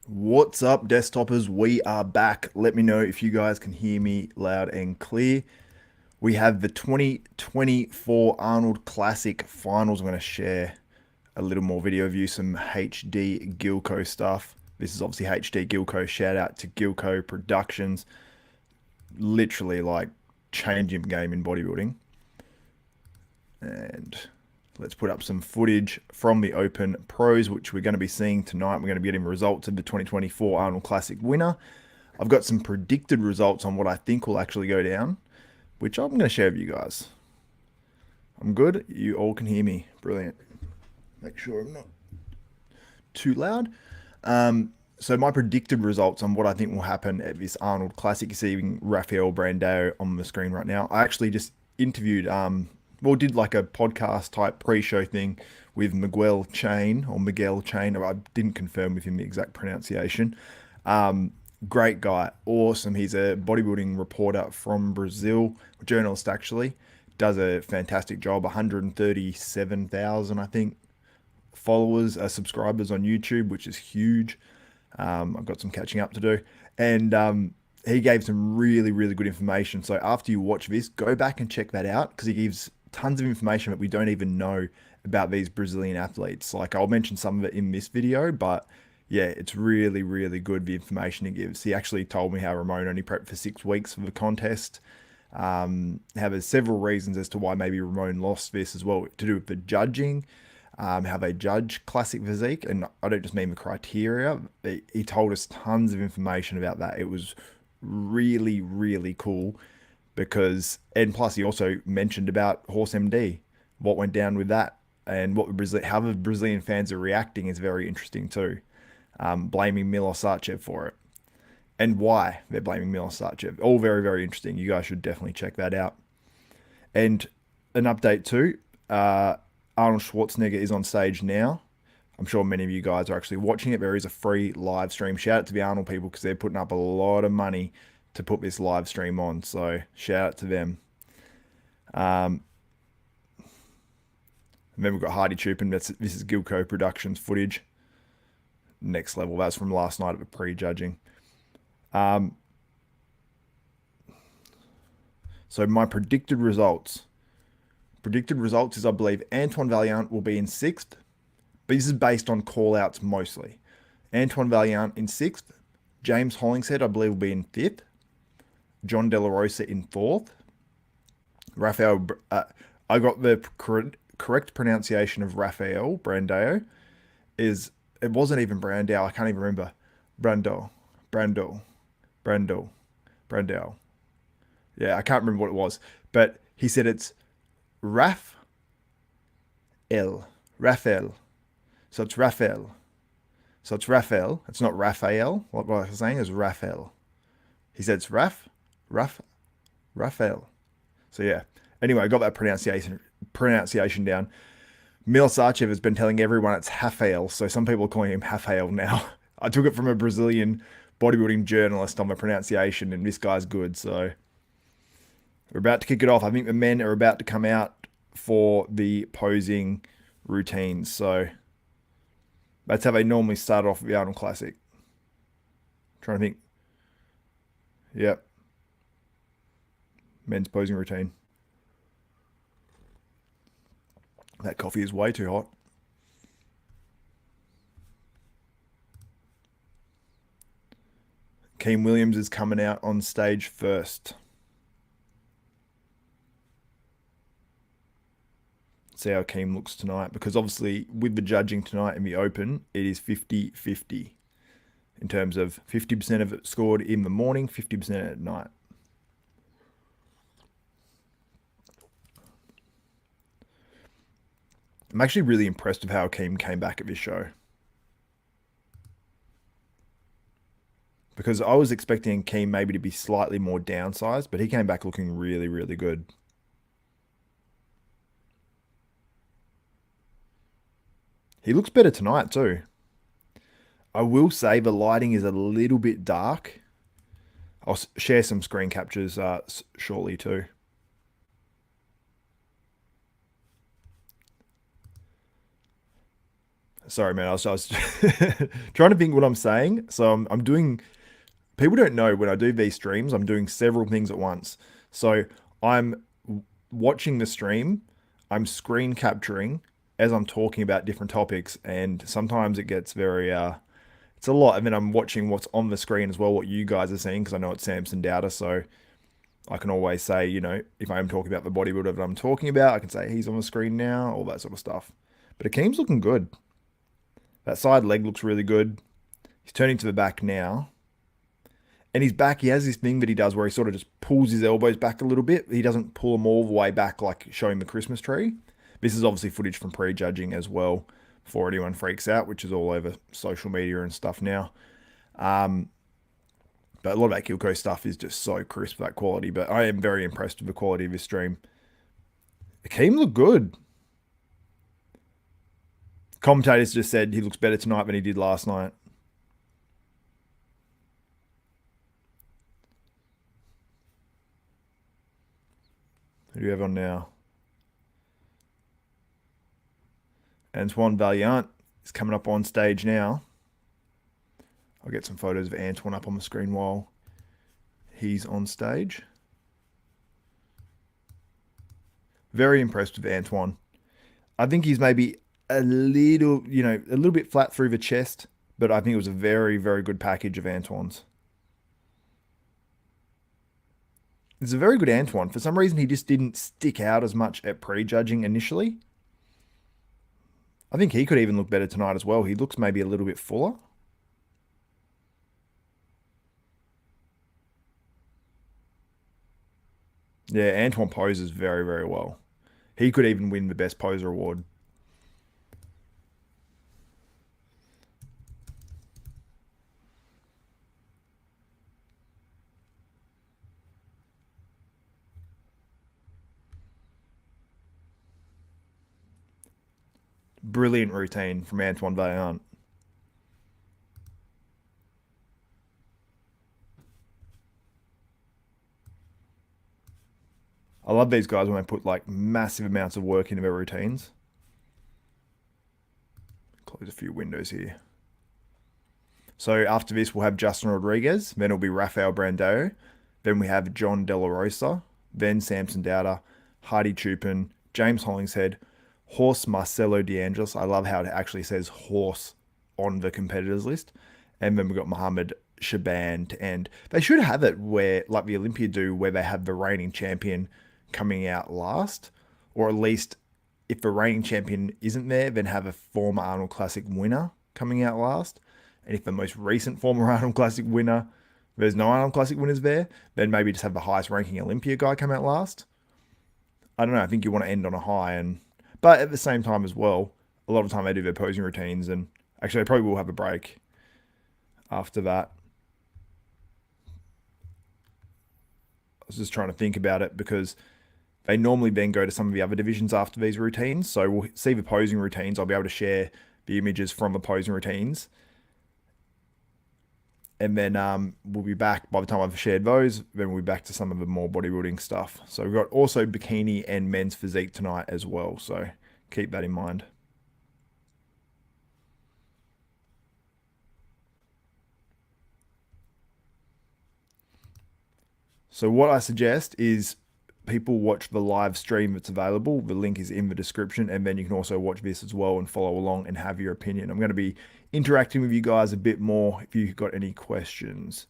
What's up, desktopers? We are back. Let me know if you guys can hear me loud and clear. We have the 2024 Arnold Classic Finals. I'm going to share a little more video of you, some HD Gilco stuff. This is obviously HD Gilco. Shout out to Gilco Productions. Literally like changing the game in bodybuilding. And let's put up some footage from the Open Pros, which we're going to be seeing tonight. We're going to be getting results of the 2024 Arnold Classic winner. I've got some predicted results on what I think will actually go down, which I'm going to share with you guys. I'm good. You all can hear me. Brilliant. Make sure I'm not too loud. So my predicted results on what I think will happen at this Arnold Classic, you're seeing Rafael Brandao on the screen right now. I actually just interviewed, did like a podcast type pre-show thing with Miguel Chain or Miguel Chain. I didn't confirm with him the exact pronunciation. Great guy, awesome. He's a bodybuilding reporter from Brazil, journalist actually. Does a fantastic job. 137,000, I think, followers, subscribers on YouTube, which is huge. I've got some catching up to do. And he gave some really, really good information. So after you watch this, go back and check that out because he gives tons of information that we don't even know about these Brazilian athletes. Like I'll mention some of it in this video, but yeah, it's really, really good, the information he gives. He actually told me how Ramon only prepped for 6 weeks for the contest. How there's several reasons as to why maybe Ramon lost this as well, to do with the judging, how they judge classic physique. And I don't just mean the criteria. He told us tons of information about that. It was really, really cool because, and plus he also mentioned about Horse MD, what went down with that, and what the how the Brazilian fans are reacting is very interesting too. Blaming Milosachev for it and why they're blaming Milosachev. All very, very interesting. You guys should definitely check that out. And an update too. Arnold Schwarzenegger is on stage now. I'm sure many of you guys are actually watching it. There is a free live stream. Shout out to the Arnold people because they're putting up a lot of money to put this live stream on. So shout out to them. And then we've got Hadi Choopan. This is Gilco Productions footage. Next level. That's from last night of the pre-judging. So my predicted results. Predicted results is I believe Antoine Vaillant will be in sixth. But this is based on call-outs mostly. Antoine Vaillant in sixth. James Hollingshead, I believe, will be in fifth. Jon De La Rosa in fourth. Rafael, I got the correct pronunciation of Rafael Brandao. It wasn't even Brandao. I can't even remember. Brandao, Brandao. Yeah, I can't remember what it was. But he said it's Rafael. So it's Rafael. So it's Rafael. It's not Raphael. What I was saying is Rafael. He said it's Rafael. So yeah. Anyway, I got that pronunciation down. Milosachev has been telling everyone it's Rafael, so some people are calling him Rafael now. I took it from a Brazilian bodybuilding journalist on the pronunciation, and this guy's good. So we're about to kick it off. I think the men are about to come out for the posing routines. So that's how they normally start off the Arnold Classic. Trying to think. Yep. Men's posing routine. That coffee is way too hot. Keem Williams is coming out on stage first. See how Keem looks tonight, because obviously with the judging tonight in the Open, it is 50-50 in terms of 50% of it scored in the morning, 50% at night. I'm actually really impressed with how Keem came back at this show. Because I was expecting Keem maybe to be slightly more downsized, but he came back looking really, really good. He looks better tonight too. I will say the lighting is a little bit dark. I'll share some screen captures shortly too. Sorry, man. I was trying to think what I'm saying. So I'm doing. People don't know when I do these streams, I'm doing several things at once. So I'm watching the stream, I'm screen capturing as I'm talking about different topics, and sometimes it gets very it's a lot. And then I'm watching what's on the screen as well, what you guys are seeing, because I know it's Samson Dauda, so I can always say, if I am talking about the bodybuilder that I'm talking about, I can say he's on the screen now, all that sort of stuff. But Akeem's looking good. That side leg looks really good. He's turning to the back now. And his back, he has this thing that he does where he sort of just pulls his elbows back a little bit. He doesn't pull them all the way back like showing the Christmas tree. This is obviously footage from pre-judging as well, before anyone freaks out, which is all over social media and stuff now. But a lot of that Kilco stuff is just so crisp, that quality. But I am very impressed with the quality of his stream. Akeem looked good. Commentators just said he looks better tonight than he did last night. Who do we have on now? Antoine Valiant is coming up on stage now. I'll get some photos of Antoine up on the screen while he's on stage. Very impressed with Antoine. I think he's maybe a little bit flat through the chest, but I think it was a very, very good package of Antoine's. It's a very good Antoine. For some reason, he just didn't stick out as much at pre-judging initially. I think he could even look better tonight as well. He looks maybe a little bit fuller. Yeah, Antoine poses very, very well. He could even win the Best Poser award. Brilliant routine from Antoine Vaillant. I love these guys when they put like massive amounts of work into their routines. Close a few windows here. So after this, we'll have Justin Rodriguez. Then it'll be Rafael Brandao. Then we have Jon De La Rosa. Then Samson Dauda, Hadi Choopan, James Hollingshead, Horse Marcelo De Angelis. I love how it actually says horse on the competitors list. And then we've got Mohammed Shaban to end. They should have it where, like the Olympia do, where they have the reigning champion coming out last. Or at least, if the reigning champion isn't there, then have a former Arnold Classic winner coming out last. And if the most recent former Arnold Classic winner, there's no Arnold Classic winners there, then maybe just have the highest ranking Olympia guy come out last. I don't know. I think you want to end on a high, but at the same time as well, a lot of the time they do their posing routines, and actually they probably will have a break after that. I was just trying to think about it because they normally then go to some of the other divisions after these routines. So we'll see the posing routines. I'll be able to share the images from the posing routines. And then we'll be back by the time I've shared those. Then we'll be back to some of the more bodybuilding stuff. So we've got also bikini and men's physique tonight as well. So keep that in mind. So what I suggest is people watch the live stream that's available. The link is in the description, and then you can also watch this as well and follow along and have your opinion. I'm going to be interacting with you guys a bit more if you've got any questions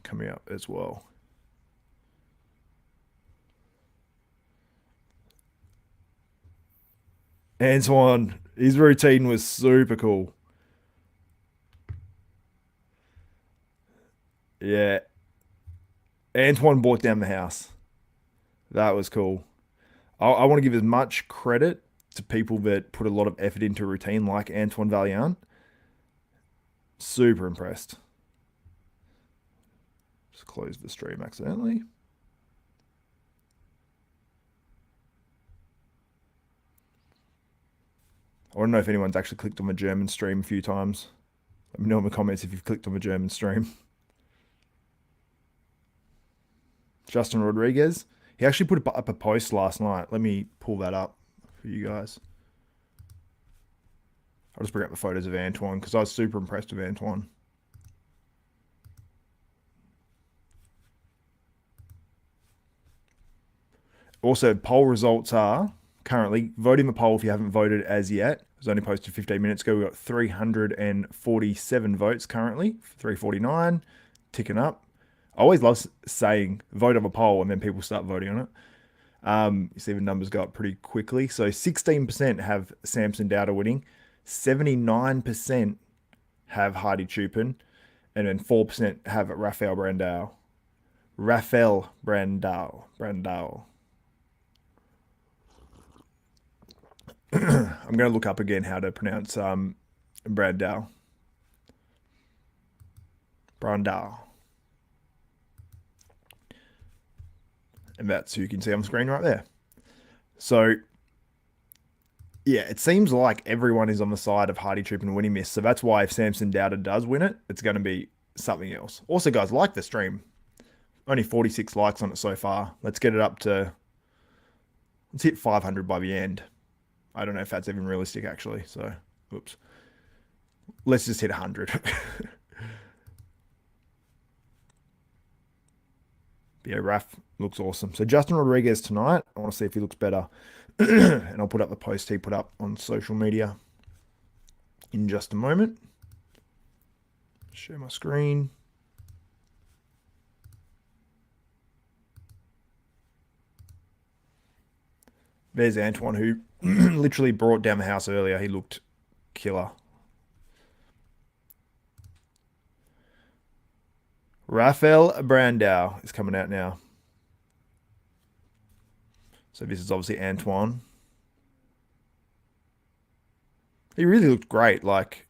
coming up as well. Antoine, his routine was super cool. Yeah, Antoine bought down the house. That was cool. I want to give as much credit to people that put a lot of effort into routine, like Antoine Valiant. Super impressed. Just closed the stream accidentally. I want to know if anyone's actually clicked on the German stream a few times. Let me know in the comments if you've clicked on the German stream. Justin Rodriguez. He actually put up a post last night. Let me pull that up for you guys. I'll just bring up the photos of Antoine because I was super impressed with Antoine. Also, poll results are currently voting the poll if you haven't voted as yet. It was only posted 15 minutes ago. We've got 347 votes currently, 349, ticking up. I always love saying vote on a poll and then people start voting on it. You see the numbers go up pretty quickly. So 16% have Samson Dauda winning, 79% have Hadi Choopan, and then 4% have Rafael Brandao. Rafael Brandao. I'm going to look up again how to pronounce Brandao. And that's who you can see on the screen right there. So, yeah, it seems like everyone is on the side of Hadi Choopan winning this. So that's why if Samson Dauda does win it, it's going to be something else. Also, guys, like the stream. Only 46 likes on it so far. Let's get it up to... Let's hit 500 by the end. I don't know if that's even realistic, actually. So, oops. Let's just hit 100. Yeah, Raf looks awesome. So Justin Rodriguez tonight. I want to see if he looks better. And I'll put up the post he put up on social media in just a moment. Share my screen. There's Antoine, who literally brought down the house earlier. He looked killer. Rafael Brandao is coming out now. So this is obviously Antoine. He really looked great. Like,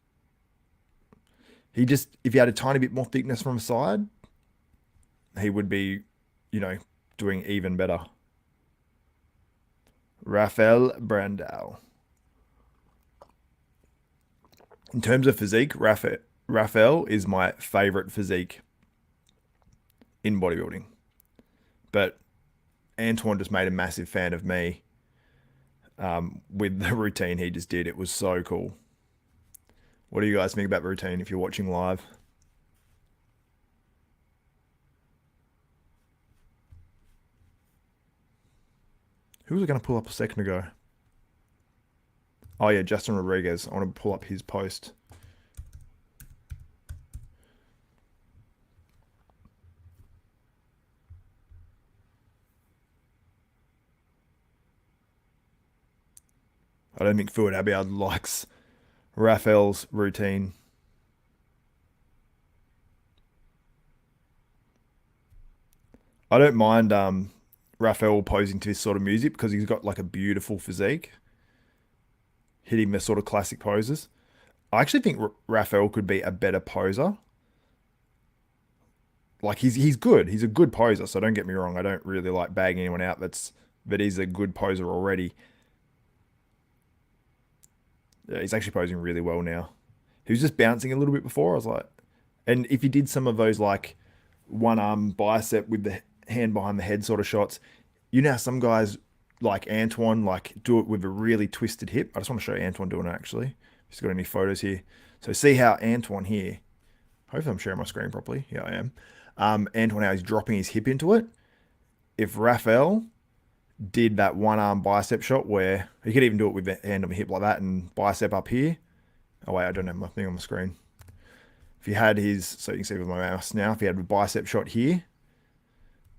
he just, if he had a tiny bit more thickness from the side, he would be, you know, doing even better. Rafael Brandao. In terms of physique, Rafael is my favorite physique in bodybuilding. But Antoine just made a massive fan of me with the routine he just did. It was so cool. What do you guys think about the routine if you're watching live? Who was I going to pull up a second ago? Oh yeah, Justin Rodriguez. I want to pull up his post. I don't think Fuad Abiad likes Rafael's routine. I don't mind Rafael posing to this sort of music because he's got like a beautiful physique, hitting the sort of classic poses. I actually think Rafael could be a better poser. Like he's good. He's a good poser, so don't get me wrong. I don't really like bagging anyone out that he's a good poser already. Yeah, he's actually posing really well now. He was just bouncing a little bit before. I was like, and if he did some of those like one arm bicep with the hand behind the head sort of shots, you know how some guys like Antoine like do it with a really twisted hip. I just want to show Antoine doing it actually. He's got any photos here. So see how Antoine here. Hopefully I'm sharing my screen properly. Yeah, I am. Antoine, how he's dropping his hip into it. If Rafael did that one arm bicep shot where he could even do it with the hand on the hip like that and bicep up here. Oh wait, I don't have my thing on the screen. If he had his, so you can see with my mouse now, if he had a bicep shot here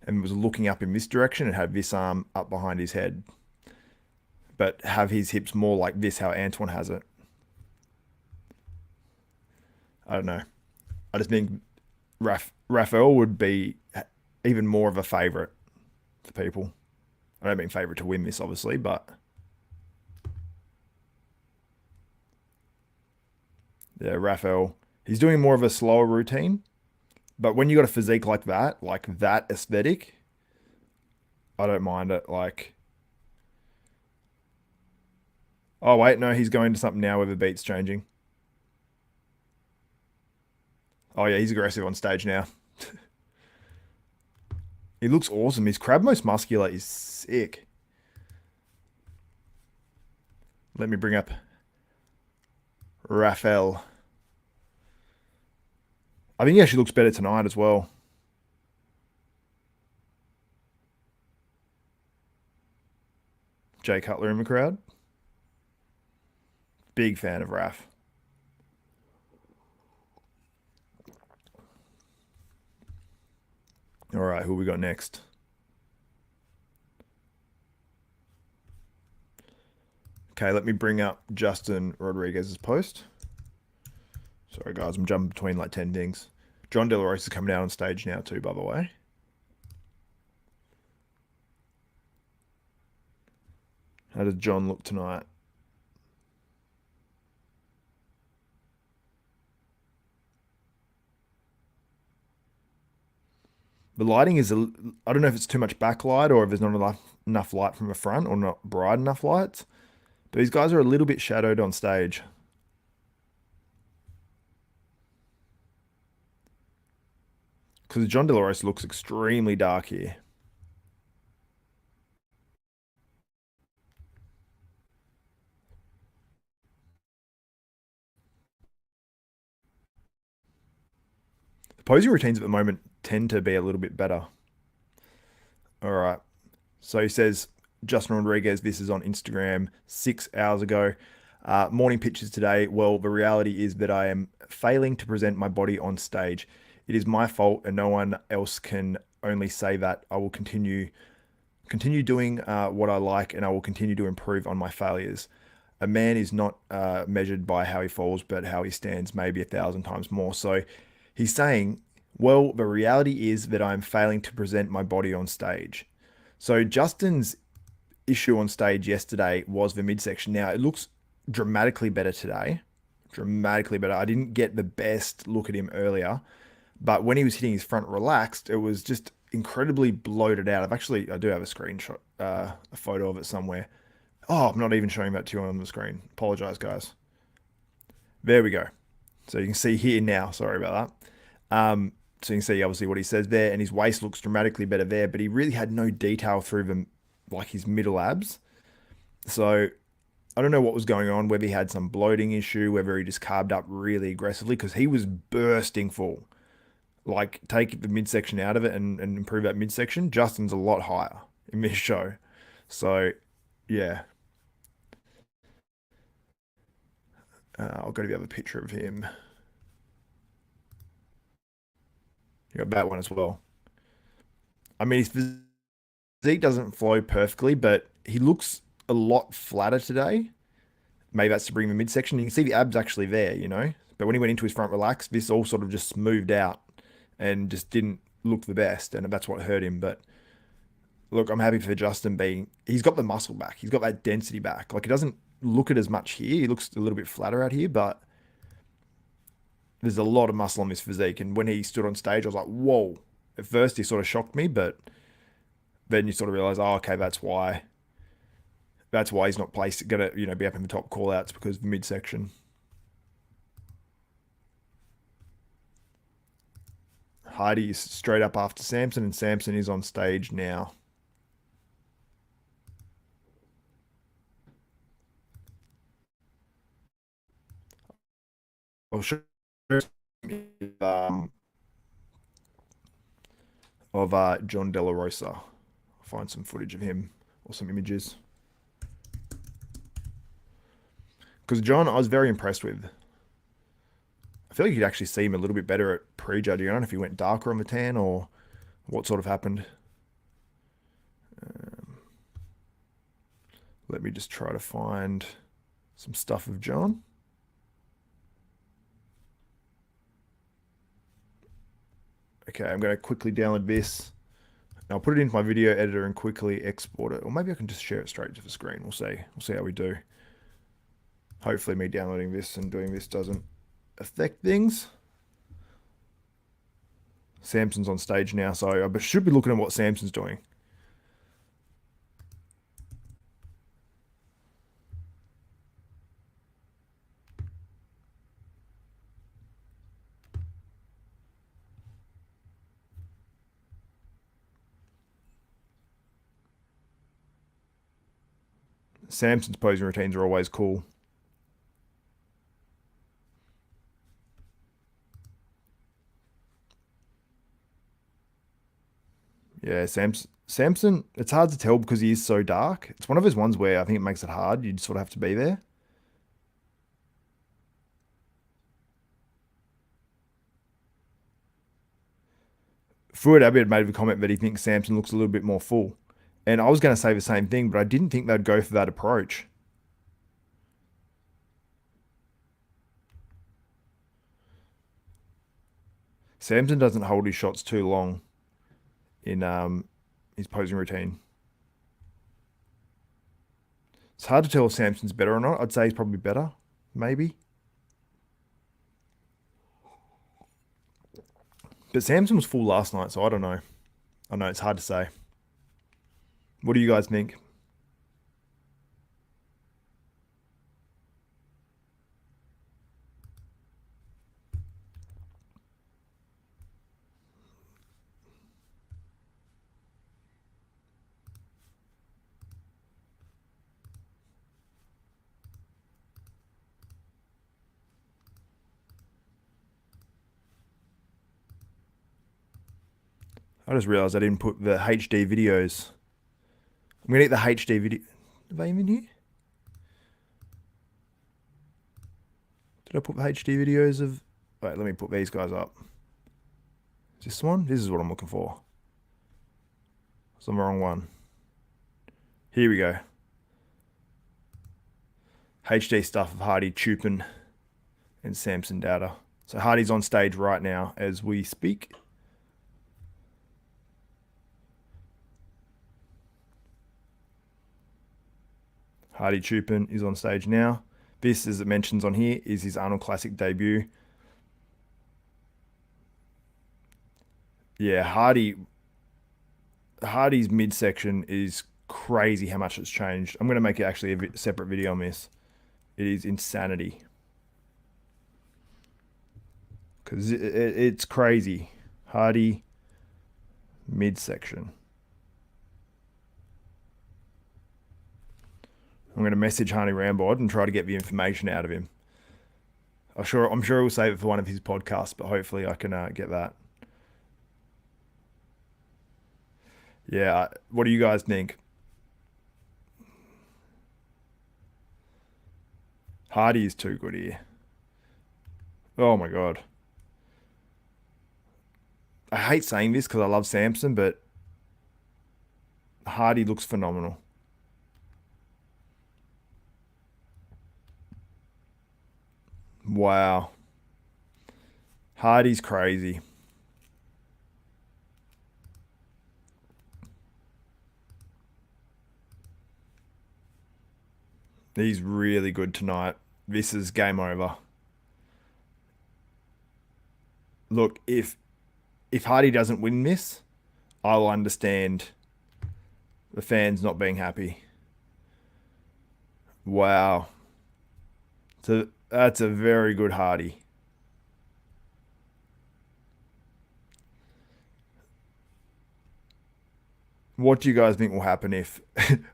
and was looking up in this direction and had this arm up behind his head, but have his hips more like this, how Antoine has it. I don't know. I just think Rafael would be even more of a favorite for people. I don't mean favorite to win this, obviously, but yeah, Rafael, he's doing more of a slower routine. But when you got a physique like that aesthetic, I don't mind it. Like, oh wait, no, he's going to something now where the beat's changing. Oh yeah, he's aggressive on stage now. He looks awesome. His crab most muscular is sick. Let me bring up Rafael. I think he actually looks better tonight as well. Jay Cutler in the crowd. Big fan of Raf. All right, who we got next? Okay, let me bring up Justin Rodriguez's post. Sorry, guys, I'm jumping between like 10 things. Jon De La Rosa is coming down on stage now too, by the way. How does John look tonight? The lighting is, I don't know if it's too much backlight or if there's not enough light from the front or not bright enough lights. But these guys are a little bit shadowed on stage. Because Jon De La Rosa looks extremely dark here. The posing routines at the moment tend to be a little bit better. All right. So he says, Justin Rodriguez, this is on Instagram 6 hours ago. Morning pictures today. Well, the reality is that I am failing to present my body on stage. It is my fault, and no one else can only say that. I will continue doing what I like, and I will continue to improve on my failures. A man is not measured by how he falls, but how he stands, maybe 1,000 times more. So he's saying, well, the reality is that I'm failing to present my body on stage. So Justin's issue on stage yesterday was the midsection. Now it looks dramatically better today. Dramatically better. I didn't get the best look at him earlier, but when he was hitting his front relaxed, it was just incredibly bloated out. I do have a screenshot, a photo of it somewhere. Oh, I'm not even showing that to you on the screen. Apologize, guys. There we go. So you can see here now. Sorry about that. So you can see obviously what he says there, and his waist looks dramatically better there, but he really had no detail through them, like his middle abs. So I don't know what was going on, whether he had some bloating issue, whether he just carved up really aggressively, because he was bursting full. Like, take the midsection out of it and improve that midsection. Justin's a lot higher in this show. So, yeah. I'll go to the other picture of him. You got that one as well. I mean, his physique doesn't flow perfectly, but he looks a lot flatter today. Maybe that's to bring the midsection. You can see the abs actually there, you know. But when he went into his front relaxed, this all sort of just smoothed out and just didn't look the best, and that's what hurt him. But look, I'm happy for Justin being. He's got the muscle back. He's got that density back. Like, he doesn't look it as much here. He looks a little bit flatter out here, but there's a lot of muscle on this physique. And when he stood on stage, I was like, whoa. At first, he sort of shocked me, but then you sort of realize, oh, okay, that's why. That's why he's not placed gonna, be up in the top call outs because of the midsection. Hadi is straight up after Samson, and Samson is on stage now. I'll show um, of Jon De La Rosa. I'll find some footage of him or some images. Because John, I was very impressed with. I feel like you could actually see him a little bit better at prejudging. I don't know if he went darker on the tan or what sort of happened. Let me just try to find some stuff of John. Okay, I'm going to quickly download this. I'll put it into my video editor and quickly export it. Or maybe I can just share it straight to the screen. We'll see. We'll see how we do. Hopefully me downloading this and doing this doesn't affect things. Samson's on stage now, so I should be looking at what Samson's doing. Samson's posing routines are always cool. Yeah, Samson, it's hard to tell because he is so dark. It's one of those ones where I think it makes it hard. You just sort of have to be there. Fuad Abid made a comment that he thinks Samson looks a little bit more full. And I was going to say the same thing, but I didn't think they'd go for that approach. Samson doesn't hold his shots too long in his posing routine. It's hard to tell if Samson's better or not. I'd say he's probably better, maybe. But Samson was full last night, so I don't know. I know it's hard to say. What do you guys think? I just realized I didn't put the HD videos. I'm gonna get the HD video. Are they even here? Did I put the HD videos of? Wait, let me put these guys up. Is this one? This is what I'm looking for. It's on the wrong one. Here we go. HD stuff of Hadi Choopan and Samson Dauda. So Hardy's on stage right now as we speak. Hadi Choopan is on stage now. This, as it mentions on here, is his Arnold Classic debut. Yeah, Hardy's midsection is crazy how much it's changed. I'm going to make it actually a separate video on this. It is insanity. Because it's crazy. Hardy midsection. I'm going to message Hani Rambod and try to get the information out of him. I'm sure he'll save it for one of his podcasts, but hopefully I can get that. Yeah, what do you guys think? Hardy is too good here. Oh my God. I hate saying this because I love Samson, but Hardy looks phenomenal. Wow. Hardy's crazy. He's really good tonight. This is game over. Look, if Hardy doesn't win this, I'll understand the fans not being happy. Wow. So that's a very good Hardy. What do you guys think will happen if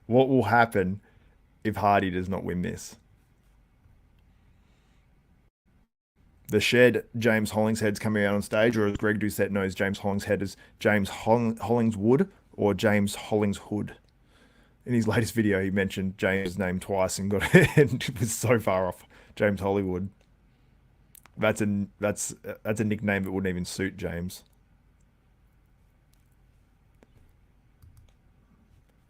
what will happen if Hardy does not win this? The shed James Hollingshead's coming out on stage, or as Greg Doucette knows James Hollingshead as James Hollingswood or James Hollingshood. In his latest video, he mentioned James' name twice and got it was so far off. James Hollywood. That's a nickname that wouldn't even suit James.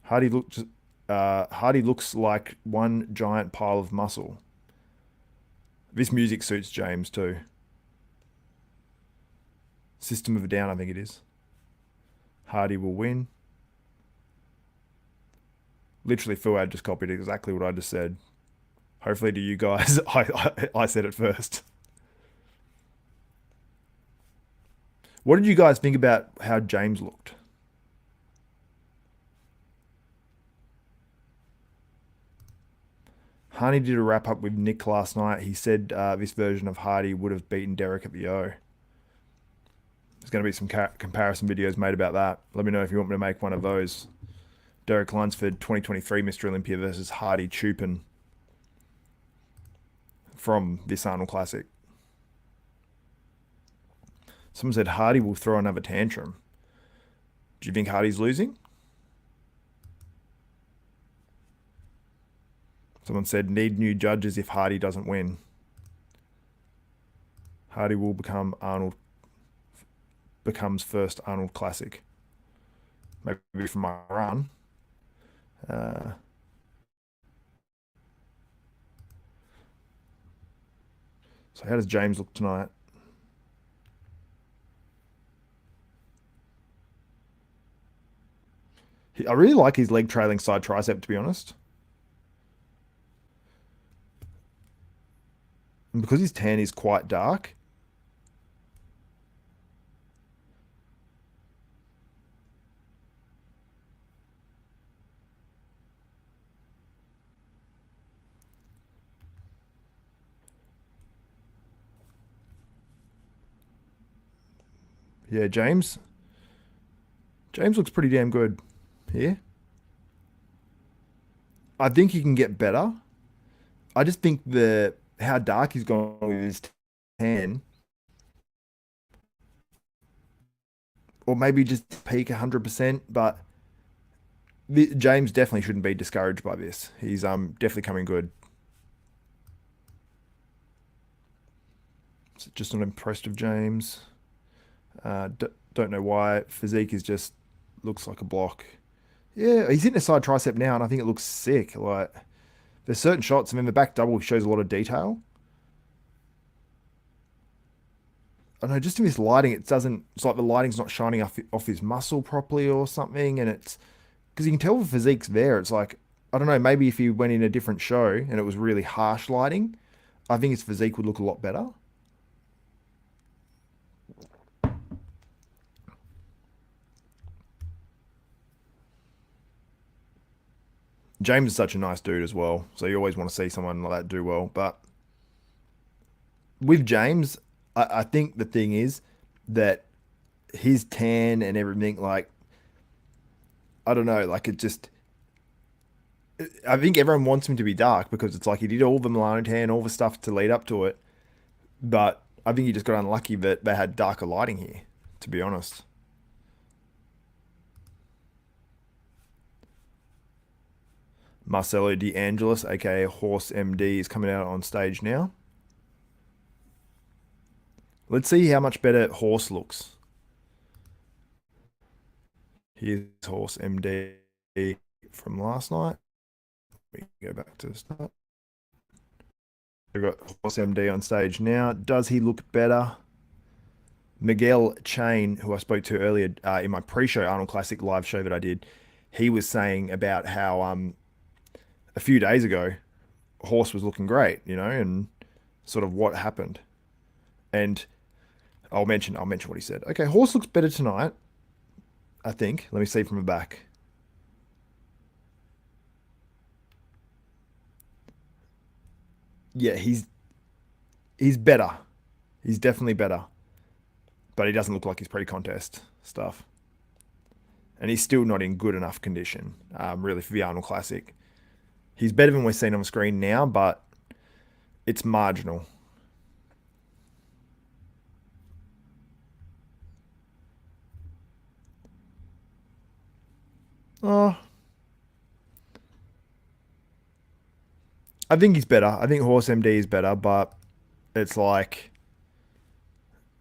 Hardy looks Hardy looks like one giant pile of muscle. This music suits James too. System of a Down, I think it is. Hardy will win. Literally, Fuad just copied exactly what I just said. Hopefully, to you guys, I said it first. What did you guys think about how James looked? Hardy did a wrap up with Nick last night. He said this version of Hardy would have beaten Derek at the O. There's going to be some comparison videos made about that. Let me know if you want me to make one of those. Derek Lunsford, 2023 Mr. Olympia versus Hadi Choopan from this Arnold Classic. Someone said Hardy will throw another tantrum. Do you think Hardy's losing? Someone said need new judges if Hardy doesn't win. Hardy will becomes first Arnold Classic. Maybe from my run. Uh, so how does James look tonight? I really like his leg trailing side tricep, to be honest. And because his tan is quite dark. Yeah, James. James looks pretty damn good here. I think he can get better. I just think the how dark he's gone with his tan, or maybe just peak 100%. But James definitely shouldn't be discouraged by this. He's definitely coming good. Just not impressed with James. Don't know why. Physique is just looks like a block. Yeah, he's hitting a side tricep now, and I think it looks sick. Like there's certain shots. I mean, the back double shows a lot of detail. I don't know, just in this lighting, it doesn't. It's like the lighting's not shining off his muscle properly or something, and it's because you can tell the physique's there. It's like I don't know. Maybe if he went in a different show and it was really harsh lighting, I think his physique would look a lot better. James is such a nice dude as well, so you always want to see someone like that do well. But with James, I think the thing is that his tan and everything, like I don't know, like it just. I think everyone wants him to be dark because it's like he did all the Milano tan, all the stuff to lead up to it. But I think he just got unlucky that they had darker lighting here, to be honest. Marcelo De Angelis, aka Horse MD, is coming out on stage now. Let's see how much better Horse looks. Here's Horse MD from last night. We go back to the start. We've got Horse MD on stage now. Does he look better? Miguel Chain, who I spoke to earlier in my pre-show Arnold Classic live show that I did, he was saying about how a few days ago Horse was looking great, and sort of what happened. And I'll mention what he said. Okay, Horse looks better tonight, I think. Let me see from the back. Yeah, he's better. He's definitely better, but he doesn't look like his pre-contest stuff. And he's still not in good enough condition, really, for the Arnold Classic. He's better than we're seeing on the screen now, but it's marginal. Oh, I think he's better. I think Horse MD is better, but it's like,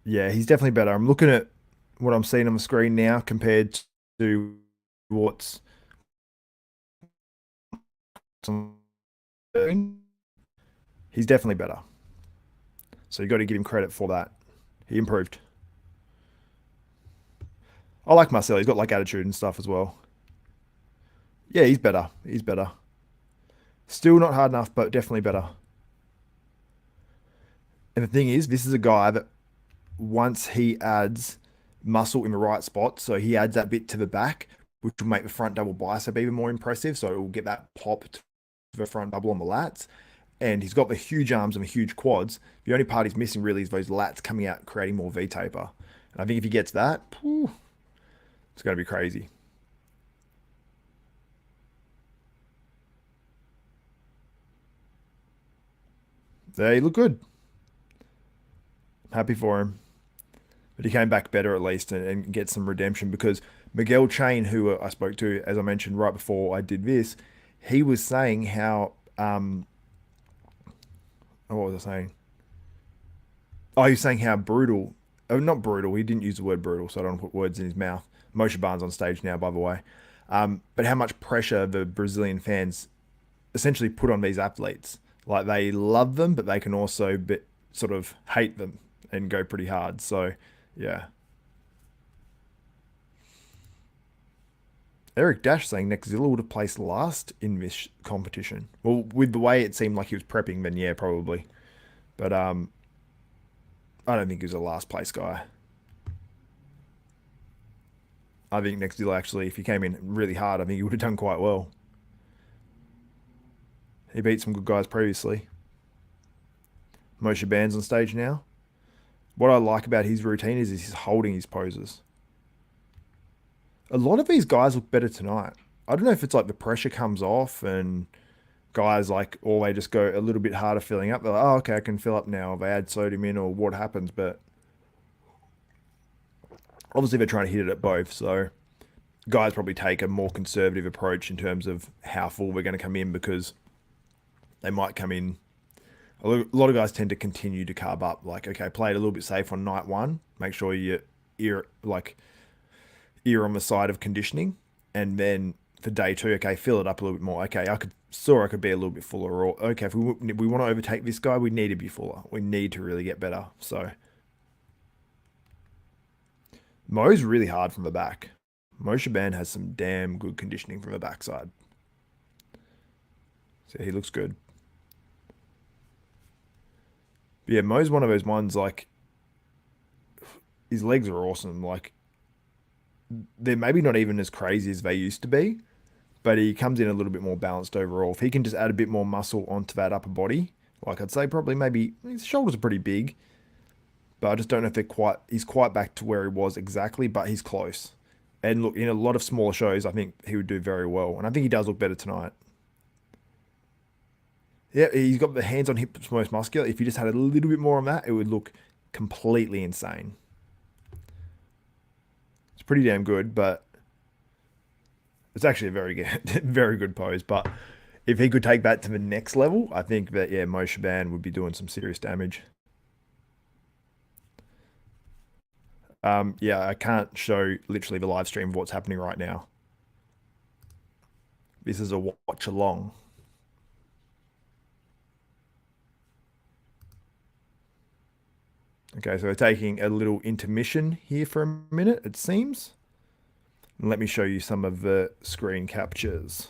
yeah, he's definitely better. I'm looking at what I'm seeing on the screen now compared to what's on the screen. He's definitely better. So you got to give him credit for that. He improved. I like Marcel. He's got like attitude and stuff as well. Yeah, he's better. He's better. Still not hard enough, but definitely better. And the thing is, this is a guy that once he adds muscle in the right spot, so he adds that bit to the back, which will make the front double bicep even more impressive. So it will get that pop to the front double on the lats. And he's got the huge arms and the huge quads. The only part he's missing really is those lats coming out, creating more V taper. And I think if he gets that, whew, it's going to be crazy. They look good. Happy for him. But he came back better at least and get some redemption because Miguel Chain, who I spoke to, as I mentioned right before I did this, he was saying how, oh, what was I saying? Oh, he was saying how brutal, oh, not brutal, he didn't use the word brutal, so I don't want to put words in his mouth. Moshe Barnes on stage now, by the way. But how much pressure the Brazilian fans essentially put on these athletes. Like they love them, but they can also sort of hate them and go pretty hard. So, yeah. Eric Dash saying Nexzilla would have placed last in this competition. Well, with the way it seemed like he was prepping, then yeah, probably. But I don't think he was a last place guy. I think Nexzilla actually, if he came in really hard, I think he would have done quite well. He beat some good guys previously. Moshe Band's on stage now. What I like about his routine is he's holding his poses. A lot of these guys look better tonight. I don't know if it's like the pressure comes off and guys like, or they just go a little bit harder filling up. They're like, oh, okay, I can fill up now. Or they add sodium in or what happens. But obviously they're trying to hit it at both. So guys probably take a more conservative approach in terms of how full we're going to come in because they might come in. A lot of guys tend to continue to carb up. Like, okay, play it a little bit safe on night one. Make sure you ear on the side of conditioning, and then for day two, okay, fill it up a little bit more. Okay, I could be a little bit fuller, or okay, if we want to overtake this guy, we need to be fuller. We need to really get better. So Mo's really hard from the back. Mo Shaban has some damn good conditioning from the backside. So he looks good. But yeah, Mo's one of those ones like his legs are awesome. Like they're maybe not even as crazy as they used to be, but he comes in a little bit more balanced overall. If he can just add a bit more muscle onto that upper body, like I'd say probably maybe his shoulders are pretty big, but I just don't know if he's quite back to where he was exactly, but he's close. And look, in a lot of smaller shows, I think he would do very well. And I think he does look better tonight. Yeah, he's got the hands on hips most muscular. If he just had a little bit more on that, it would look completely insane. It's pretty damn good, but it's actually a very good, very good pose. But if he could take that to the next level, I think that yeah, Mo Shaban would be doing some serious damage. Yeah, I can't show literally the live stream of what's happening right now. This is a watch along. Okay, so we're taking a little intermission here for a minute, it seems. And let me show you some of the screen captures.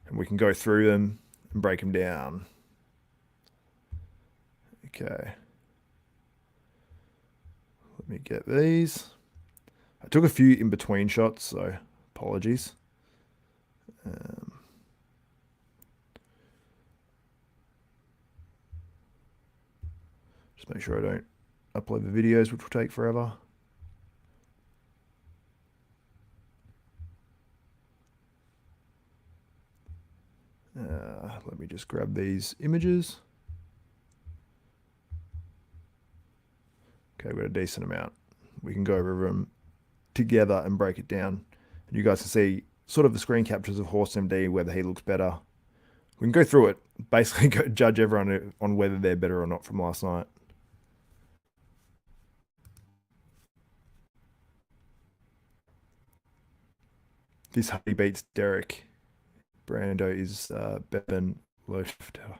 And we can go through them and break them down. Okay. Let me get these. I took a few in between shots, so apologies. Just make sure I don't upload the videos, which will take forever. Let me just grab these images. Okay, we've got a decent amount. We can go over them together and break it down. And you guys can see sort of the screen captures of Horse MD, whether he looks better. We can go through it, basically go judge everyone on whether they're better or not from last night. This Hadi beats Derek. Brando is better than Lofter.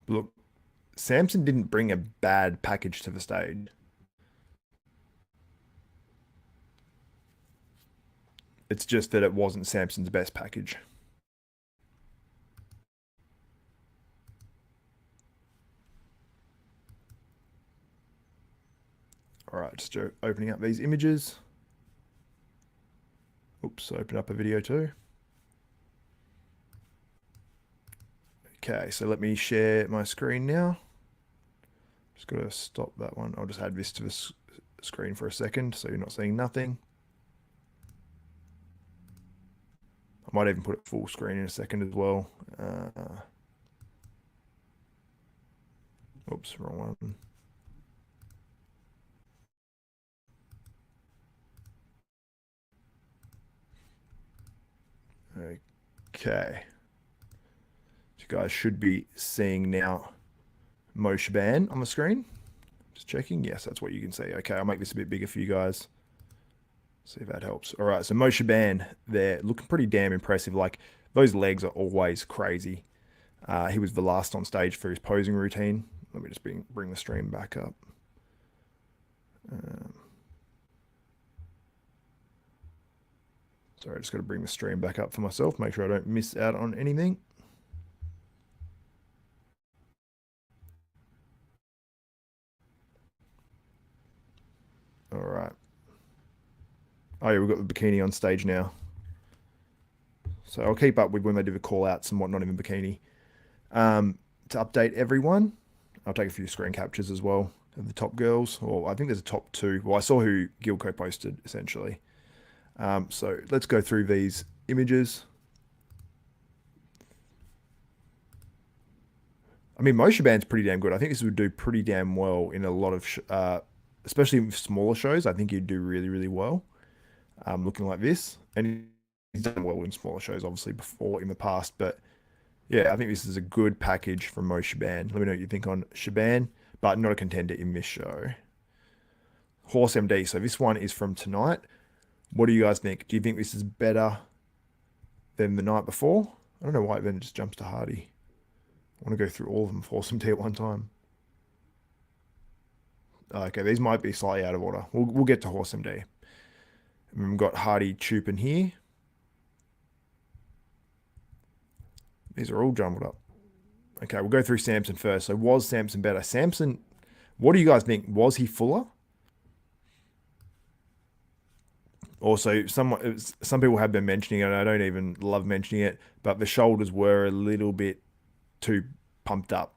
Look, Samson didn't bring a bad package to the stage. It's just that it wasn't Samson's best package. All right, just opening up these images. Oops, open up a video too. Okay, so let me share my screen now. Just got to stop that one. I'll just add this to the screen for a second so you're not seeing nothing. I might even put it full screen in a second as well. Oops, wrong one. Okay. You guys should be seeing now Mo Shaban on the screen. Just checking. Yes, that's what you can see. Okay, I'll make this a bit bigger for you guys. See if that helps. All right, so Mo Shaban there, looking pretty damn impressive. Like, those legs are always crazy. He was the last on stage for his posing routine. Let me just bring the stream back up. Sorry, I just got to bring the stream back up for myself, make sure I don't miss out on anything. All right. Oh yeah, we've got the bikini on stage now. So I'll keep up with when they do the call outs and whatnot in the bikini. To update everyone, I'll take a few screen captures as well of the top girls. Or I think there's a top two. Well, I saw who Gilco posted essentially. So let's go through these images. I mean, Mo Shaban's pretty damn good. I think this would do pretty damn well in a lot of, especially smaller shows. I think he'd do really, really well. Looking like this, and he's done well in smaller shows, obviously before in the past. But yeah, I think this is a good package from Mo Shaban. Let me know what you think on Shaban, but not a contender in this show. Horse MD. So this one is from tonight. What do you guys think? Do you think this is better than the night before? I don't know why it then just jumps to Hadi. I want to go through all of them for some tea at one time. Okay, these might be slightly out of order. We'll get to Horse MD. And we've got Hadi Choopan here. These are all jumbled up. Okay, we'll go through Samson first. So was Samson better? Samson, what do you guys think? Was he fuller? Also, some people have been mentioning it, and I don't even love mentioning it, but the shoulders were a little bit too pumped up,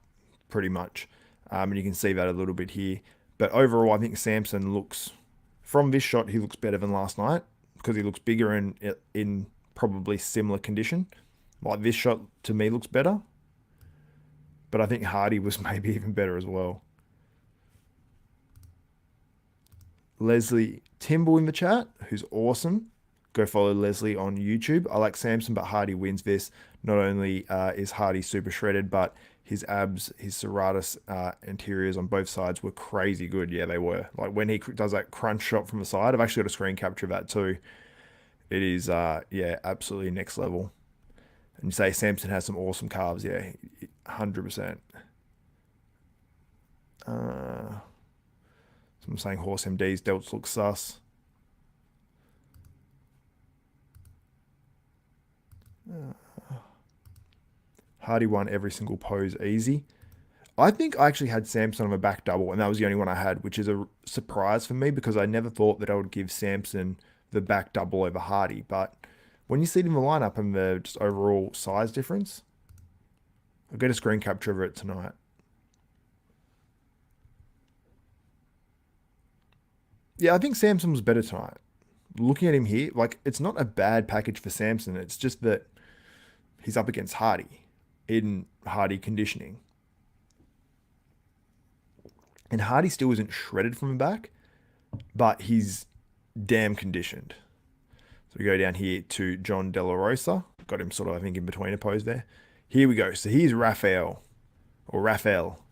pretty much. And you can see that a little bit here. But overall, I think Samson looks, from this shot, he looks better than last night because he looks bigger and in probably similar condition. Like this shot to me looks better, but I think Hadi was maybe even better as well. Leslie Timble in the chat, who's awesome. Go follow Leslie on YouTube. I like Samson, but Hadi wins this. Not only is Hadi super shredded, but his abs, his serratus anteriors on both sides were crazy good. Yeah, they were. Like when he does that crunch shot from the side, I've actually got a screen capture of that too. It is, yeah, absolutely next level. And you say Samson has some awesome calves. Yeah, 100%. So I'm saying Horse MD's delts look sus. Hadi won every single pose easy. I think I actually had Samson on a back double, and that was the only one I had, which is a surprise for me because I never thought that I would give Samson the back double over Hadi. But when you see it in the lineup and the just overall size difference, I'll get a screen capture of it tonight. Yeah, I think Samson was better tonight. Looking at him here, like it's not a bad package for Samson. It's just that he's up against Hadi in Hadi conditioning. And Hadi still isn't shredded from the back, but he's damn conditioned. So we go down here to Jon De La Rosa. Got him sort of, I think, in between a pose there. Here we go. So here's Rafael, or Rafael.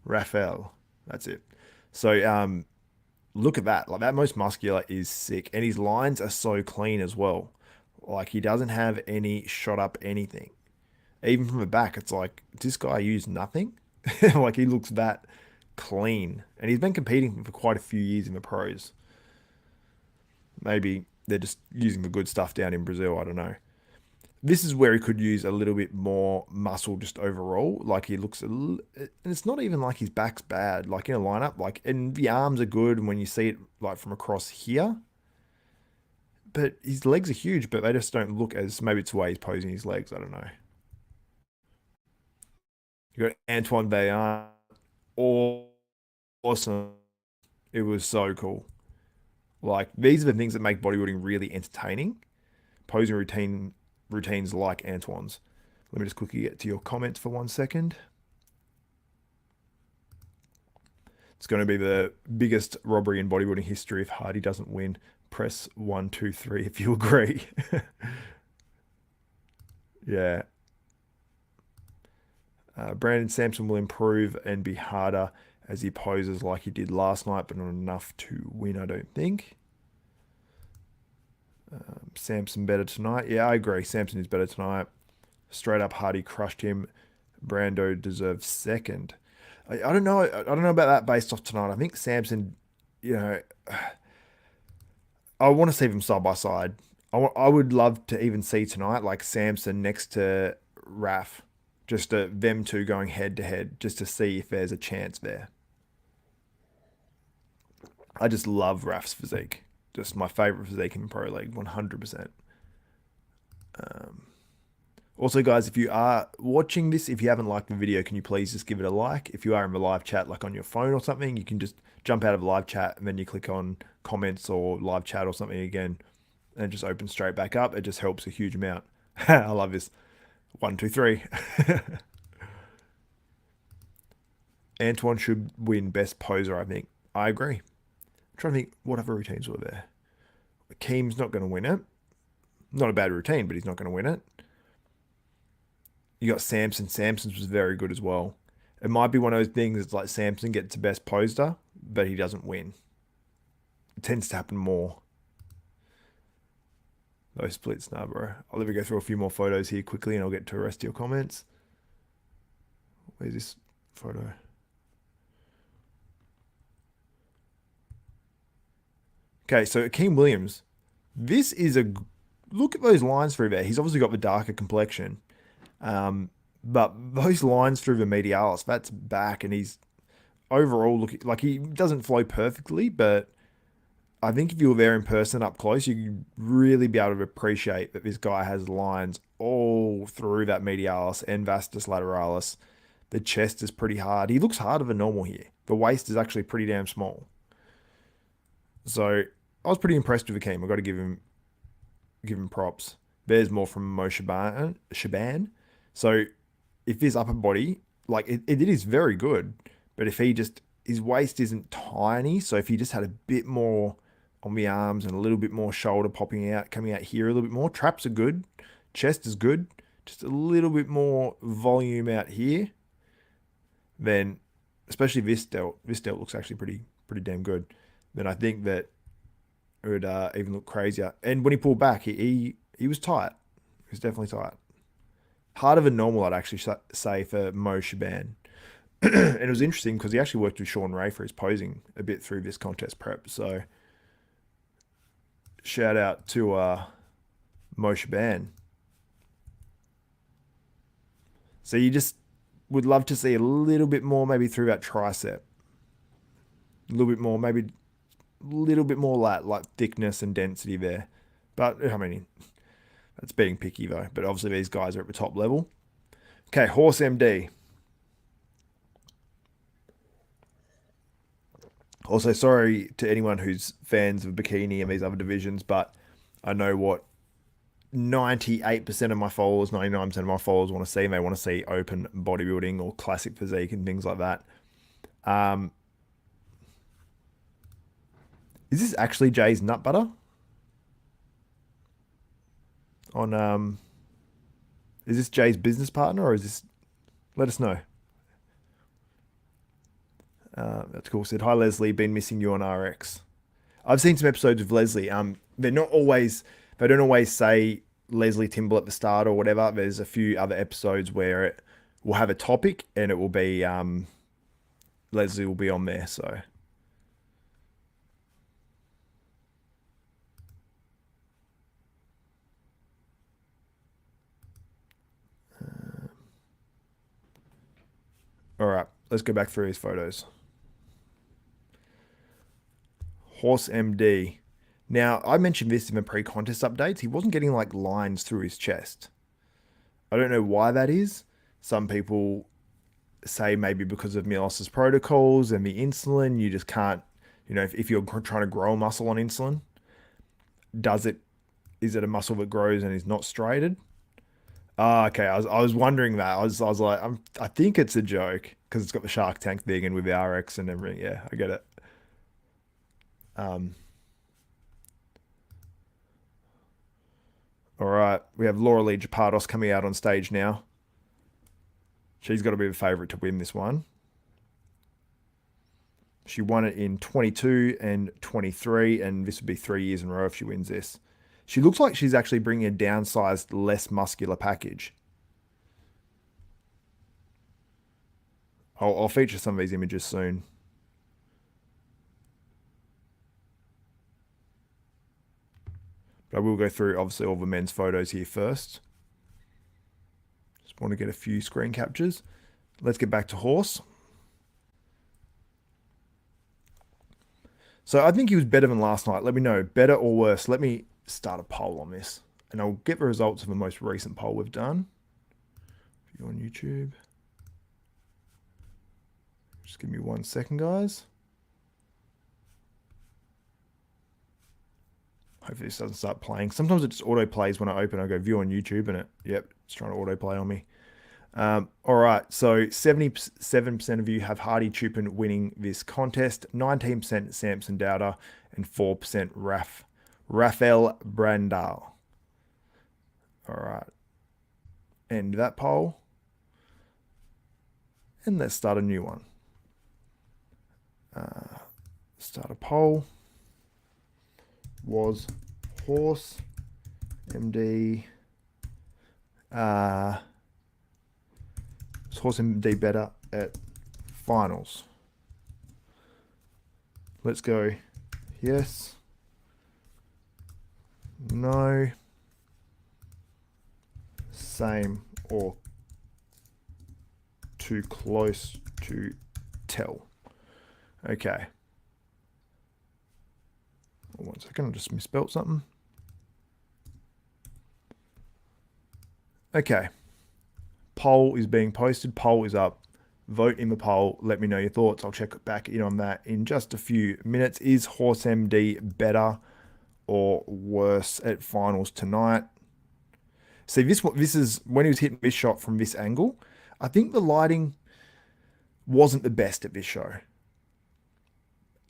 Rafael. That's it. So look at that. Like that most muscular is sick. And his lines are so clean as well. Like he doesn't have any shot up anything. Even from the back, it's like this guy used nothing. Like he looks that clean. And he's been competing for quite a few years in the pros. Maybe they're just using the good stuff down in Brazil. I don't know. This is where he could use a little bit more muscle just overall. Like he looks, and it's not even like his back's bad. Like in a lineup, like and the arms are good. And when you see it like from across here, but his legs are huge, but they just don't look as maybe it's the way he's posing his legs. I don't know. You got Antoine Vaillant, awesome. It was so cool. Like these are the things that make bodybuilding really entertaining. Posing routines like Antoine's. Let me just quickly get to your comments for 1 second. It's going to be the biggest robbery in bodybuilding history if Hadi doesn't win. Press 1, 2, 3 if you agree. Yeah. Brandon Samson will improve and be harder as he poses like he did last night, but not enough to win, I don't think. Samson better tonight. Yeah, I agree. Samson is better tonight. Straight up, Hadi crushed him. Brando deserves second. I don't know. I don't know about that based off tonight. I think Samson, you know, I want to see them side by side. I would love to even see tonight like Samson next to Raf, just them two going head to head, just to see if there's a chance there. I just love Raf's physique. Just my favorite physique in Pro League, 100%. Also, guys, if you are watching this, if you haven't liked the video, can you please just give it a like? If you are in the live chat, like on your phone or something, you can just jump out of live chat and then you click on comments or live chat or something again and it just opens straight back up. It just helps a huge amount. I love this. 1, 2, 3. Antoine should win best poser, I think. I agree. I'm trying to think what other routines were there. Keem's not going to win it. Not a bad routine, but he's not going to win it. You got Samson. Samson's was very good as well. It might be one of those things that's like Samson gets the best poster, but he doesn't win. It tends to happen more. Those splits, nah, bro. I'll let me go through a few more photos here quickly and I'll get to the rest of your comments. Where's this photo? Okay, so Akeem Williams. This is a look at those lines through there. He's obviously got the darker complexion. But those lines through the medialis, that's back, and he's overall looking like he doesn't flow perfectly, but I think if you were there in person up close, you'd really be able to appreciate that this guy has lines all through that medialis and vastus lateralis. The chest is pretty hard. He looks harder than normal here. The waist is actually pretty damn small. So I was pretty impressed with Akeem. I've got to give him props. There's more from Mo Shaban. So if his upper body, like it is very good, but if he just, his waist isn't tiny, so if he just had a bit more on the arms and a little bit more shoulder popping out, coming out here a little bit more, traps are good, chest is good, just a little bit more volume out here, then especially this delt looks actually pretty damn good. Then I think that it would even look crazier. And when he pulled back, he was tight. He was definitely tight. Harder than normal, I'd actually say, for Mo Shaban. And it was interesting because he actually worked with Sean Ray for his posing a bit through this contest prep. So shout out to Mo Shaban. So you just would love to see a little bit more maybe through that tricep. A little bit more, maybe a little bit more like thickness and density there. But, I mean, that's being picky though. But obviously these guys are at the top level. Okay, Horse MD. Also, sorry to anyone who's fans of Bikini and these other divisions, but I know what 98% of my followers, 99% of my followers want to see. And they want to see open bodybuilding or classic physique and things like that. Is this actually Jay's nut butter? Is this Jay's business partner or is this? Let us know. That's cool. Said hi Leslie, been missing you on RX. I've seen some episodes of Leslie. They're not always. They don't always say Leslie Timble at the start or whatever. There's a few other episodes where it will have a topic and it will be Leslie will be on there. So. All right, let's go back through his photos. Horse MD. Now, I mentioned this in the pre-contest updates. He wasn't getting like lines through his chest. I don't know why that is. Some people say maybe because of Milos's protocols and the insulin, you just can't, if you're trying to grow a muscle on insulin, is it a muscle that grows and is not striated? Okay. I was wondering that. I was like, I think it's a joke. because it's got the Shark Tank thing and with the RX and everything. Yeah, I get it. Um, all right, we have Laura Lee Japardos coming out on stage now. She's got to be the favourite to win this one. She won it in 22 and 23, and this would be 3 years in a row if she wins this. She looks like she's actually bringing a downsized, less muscular package. I'll feature some of these images soon. But I will go through, obviously, all the men's photos here first. Just want to get a few screen captures. Let's get back to horse. So I think he was better than last night. Let me know, better or worse. Let me start a poll on this, and I'll get the results of the most recent poll we've done. If you're on YouTube. Just give me 1 second, guys. Hopefully this doesn't start playing. Sometimes it just auto plays when I open. I go view on YouTube and it's trying to auto play on me. All right, so 77% of you have Hadi Choopan winning this contest, 19% Samson Dauda, and 4% Rafael Brandao. All right, end that poll, and let's start a new one. Start a poll. Was horse MD was horse MD better at finals? Let's go yes, no, same, or too close to tell. Okay. 1 second, I just misspelled something. Okay. Poll is being posted. Poll is up. Vote in the poll. Let me know your thoughts. I'll check back in on that in just a few minutes. Is Horse MD better or worse at finals tonight? See, this is when he was hitting this shot from this angle. I think the lighting wasn't the best at this show.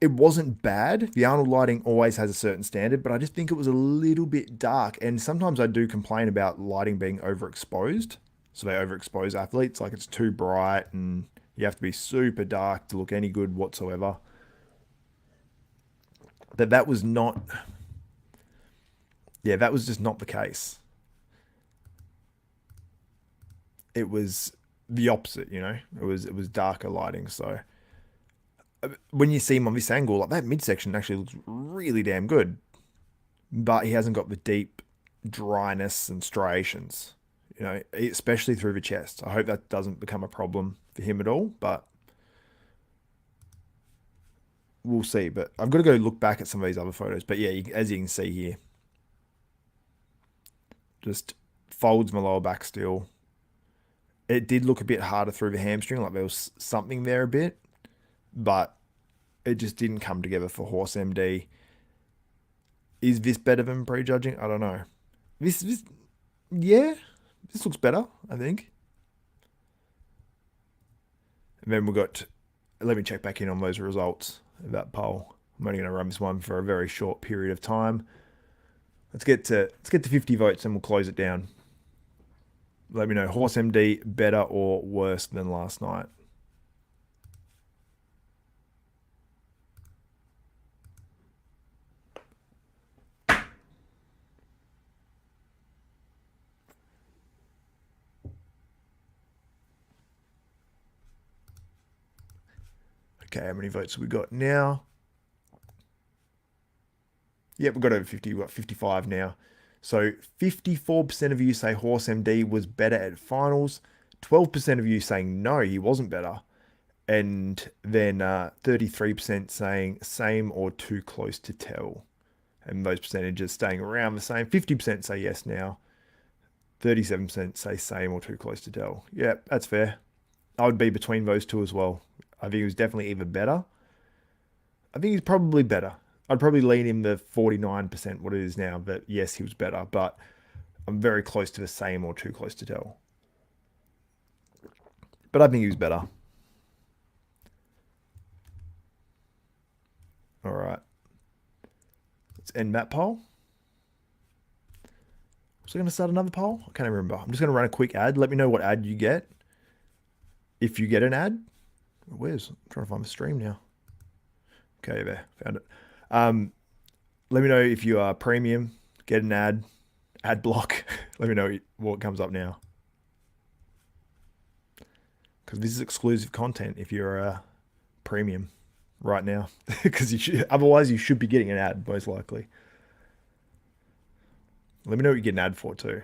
It wasn't bad. The Arnold lighting always has a certain standard, but I just think it was a little bit dark. And sometimes I do complain about lighting being overexposed. So they overexpose athletes, like it's too bright and you have to be super dark to look any good whatsoever. That was not, yeah, that was just not the case. It was the opposite, you know. It was darker lighting, so when you see him on this angle, like that midsection actually looks really damn good, but he hasn't got the deep dryness and striations, you know, especially through the chest. I hope that doesn't become a problem for him at all, but we'll see. But I've got to go look back at some of these other photos. But yeah, as you can see here, just folds my lower back still. It did look a bit harder through the hamstring, like there was something there a bit, but it just didn't come together for Horse MD. Is this better than prejudging? I don't know. Yeah, this looks better, I think. And then let me check back in on those results of that poll. I'm only going to run this one for a very short period of time. Let's get to 50 votes and we'll close it down. Let me know, Horse MD better or worse than last night? Okay, how many votes have we got now? Yep, we've got over 50. We've got 55 now. So 54% of you say Horse MD was better at finals. 12% of you saying no, he wasn't better. And then 33% saying same or too close to tell. And those percentages staying around the same. 50% say yes now. 37% say same or too close to tell. Yep, that's fair. I would be between those two as well. I think he was definitely even better. I think he's probably better. I'd probably lean him the 49% what it is now, but yes, he was better. But I'm very close to the same or too close to tell. But I think he was better. All right. Let's end that poll. Was I going to start another poll? I can't even remember. I'm just going to run a quick ad. Let me know what ad you get. If you get an ad. Where's? I'm trying to find the stream now. Okay, there. Found it. Let me know if you are premium. Get an ad block. Let me know what comes up now. Because this is exclusive content if you're a premium right now. Because otherwise you should be getting an ad, most likely. Let me know what you get an ad for too.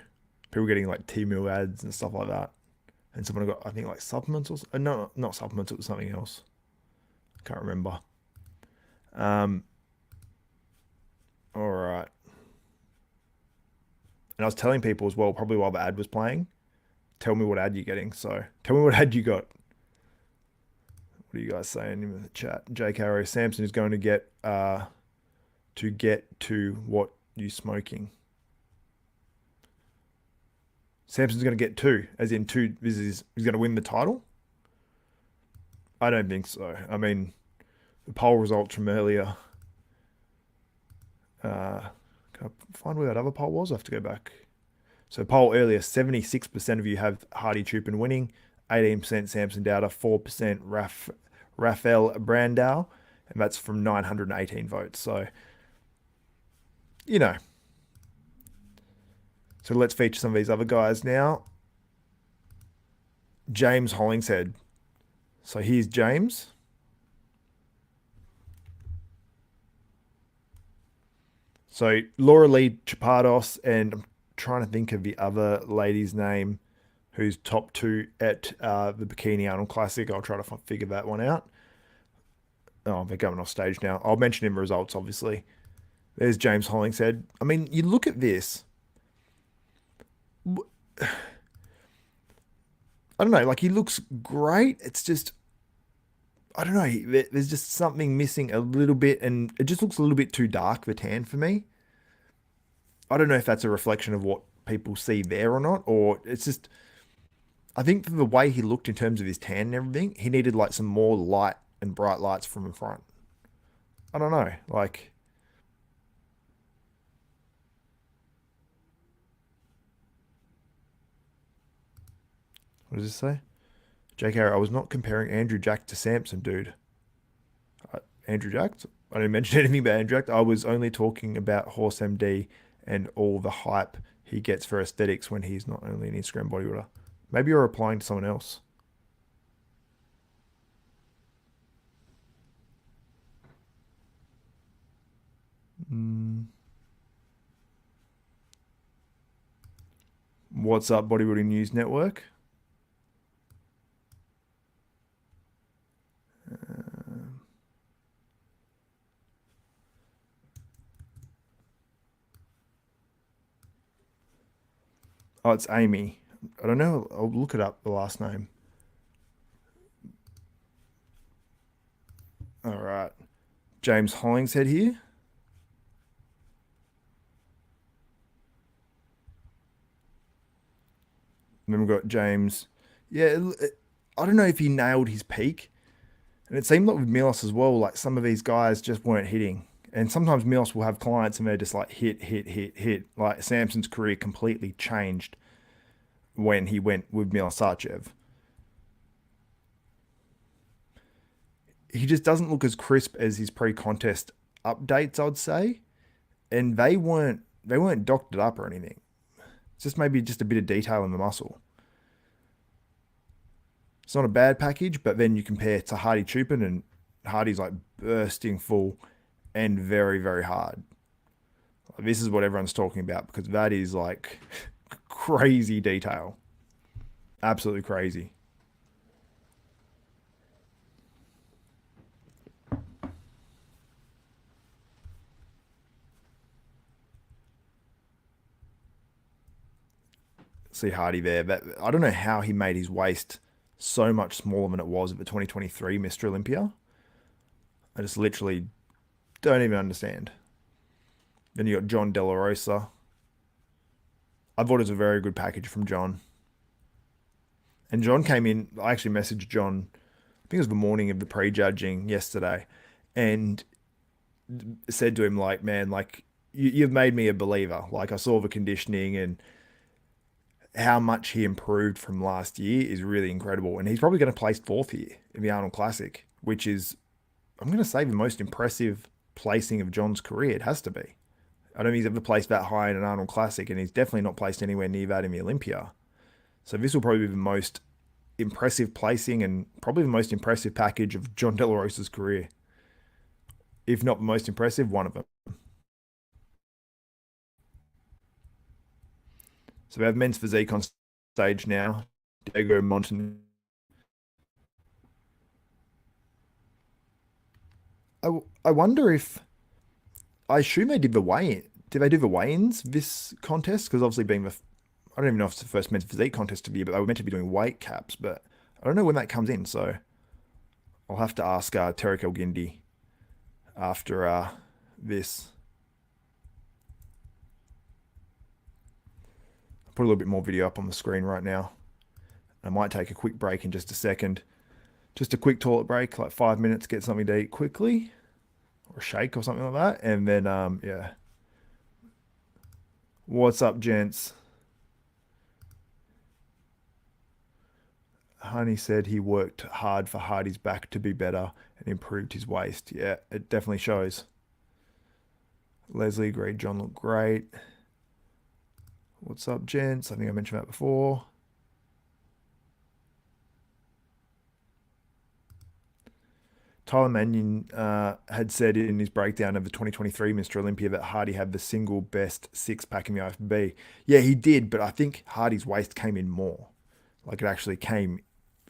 People getting like T-Mill ads and stuff like that. And someone got, I think, like supplements or no, not supplements, it was something else. Can't remember. All right. And I was telling people as well, probably while the ad was playing, tell me what ad you're getting. So tell me what ad you got. What are you guys saying in the chat? Jake Arrow, Samson is going to get to what you smoking. Samson's going to get two, as in two. He's going to win the title. I don't think so. I mean, the poll results from earlier. Can I find where that other poll was? I have to go back. So poll earlier, 76% of you have Hadi Choopan winning, 18% Samson Dauda, 4% Rafael Brandao, and that's from 918 votes. So, you know. So let's feature some of these other guys now. James Hollingshead. So here's James. So Laura Lee Chapados, and I'm trying to think of the other lady's name who's top two at the Bikini Arnold Classic. I'll try to figure that one out. Oh, they're going off stage now. I'll mention him results, obviously. There's James Hollingshead. I mean, you look at this. I don't know, like he looks great. It's just, I don't know, there's just something missing a little bit, and it just looks a little bit too dark, the tan for me. I don't know if that's a reflection of what people see there or not, or it's just, I think the way he looked in terms of his tan and everything, he needed like some more light and bright lights from in front. I don't know, like, what does this say? Jake Arrow, I was not comparing Andrew Jack to Samson, dude. Andrew Jack? I didn't mention anything about Andrew Jack. I was only talking about Horse MD and all the hype he gets for aesthetics when he's not only an Instagram bodybuilder. Maybe you're applying to someone else. What's up, Bodybuilding News Network? Oh, it's Amy. I don't know. I'll look it up, the last name. All right. James Hollingshead here. Then we've got James. Yeah, I don't know if he nailed his peak. And it seemed like with Milos as well, like some of these guys just weren't hitting. And sometimes Milos will have clients and they're just like hit, hit, hit, hit. Like Samson's career completely changed when he went with Milosachev. He just doesn't look as crisp as his pre-contest updates, I'd say. And they weren't doctored up or anything. It's just maybe just a bit of detail in the muscle. It's not a bad package, but then you compare to Hadi Choopan, and Hardy's like bursting full and very, very hard. This is what everyone's talking about because that is like crazy detail. Absolutely crazy. See Hardy there. But I don't know how he made his waist so much smaller than it was at the 2023 Mr. Olympia. I just literally don't even understand. Then you got Jon De La Rosa. I thought it was a very good package from Jon. And Jon came in, I actually messaged Jon, I think it was the morning of the prejudging yesterday, and said to him, like, man, like, you've made me a believer. Like, I saw the conditioning and how much he improved from last year is really incredible. And he's probably going to place fourth here in the Arnold Classic, which is, I'm going to say, the most impressive placing of John's career. It has to be. I don't think he's ever placed that high in an Arnold Classic, and he's definitely not placed anywhere near that in the Olympia. So this will probably be the most impressive placing and probably the most impressive package of Jon De La Rosa's career. If not the most impressive, one of them. So we have men's physique on stage now. Diego Montan. I wonder if I assume they did the weigh-in. Did they do the weigh-ins this contest? Because obviously being the I don't even know if it's the first men's physique contest of the year, but they were meant to be doing weight caps, but I don't know when that comes in. So I'll have to ask Terry Gindi after this. I'll put a little bit more video up on the screen right now. I might take a quick break in just a second. Just a quick toilet break, like 5 minutes, get something to eat quickly, or a shake or something like that. And then, yeah. What's up, gents? Honey said he worked hard for Hardy's back to be better and improved his waist. Yeah, it definitely shows. Leslie agreed John looked great. What's up, gents? I think I mentioned that before. Tyler Mannion had said in his breakdown of the 2023 Mr. Olympia that Hardy had the single best six pack in the IFBB. Yeah, he did, but I think Hardy's waist came in more. Like it actually came,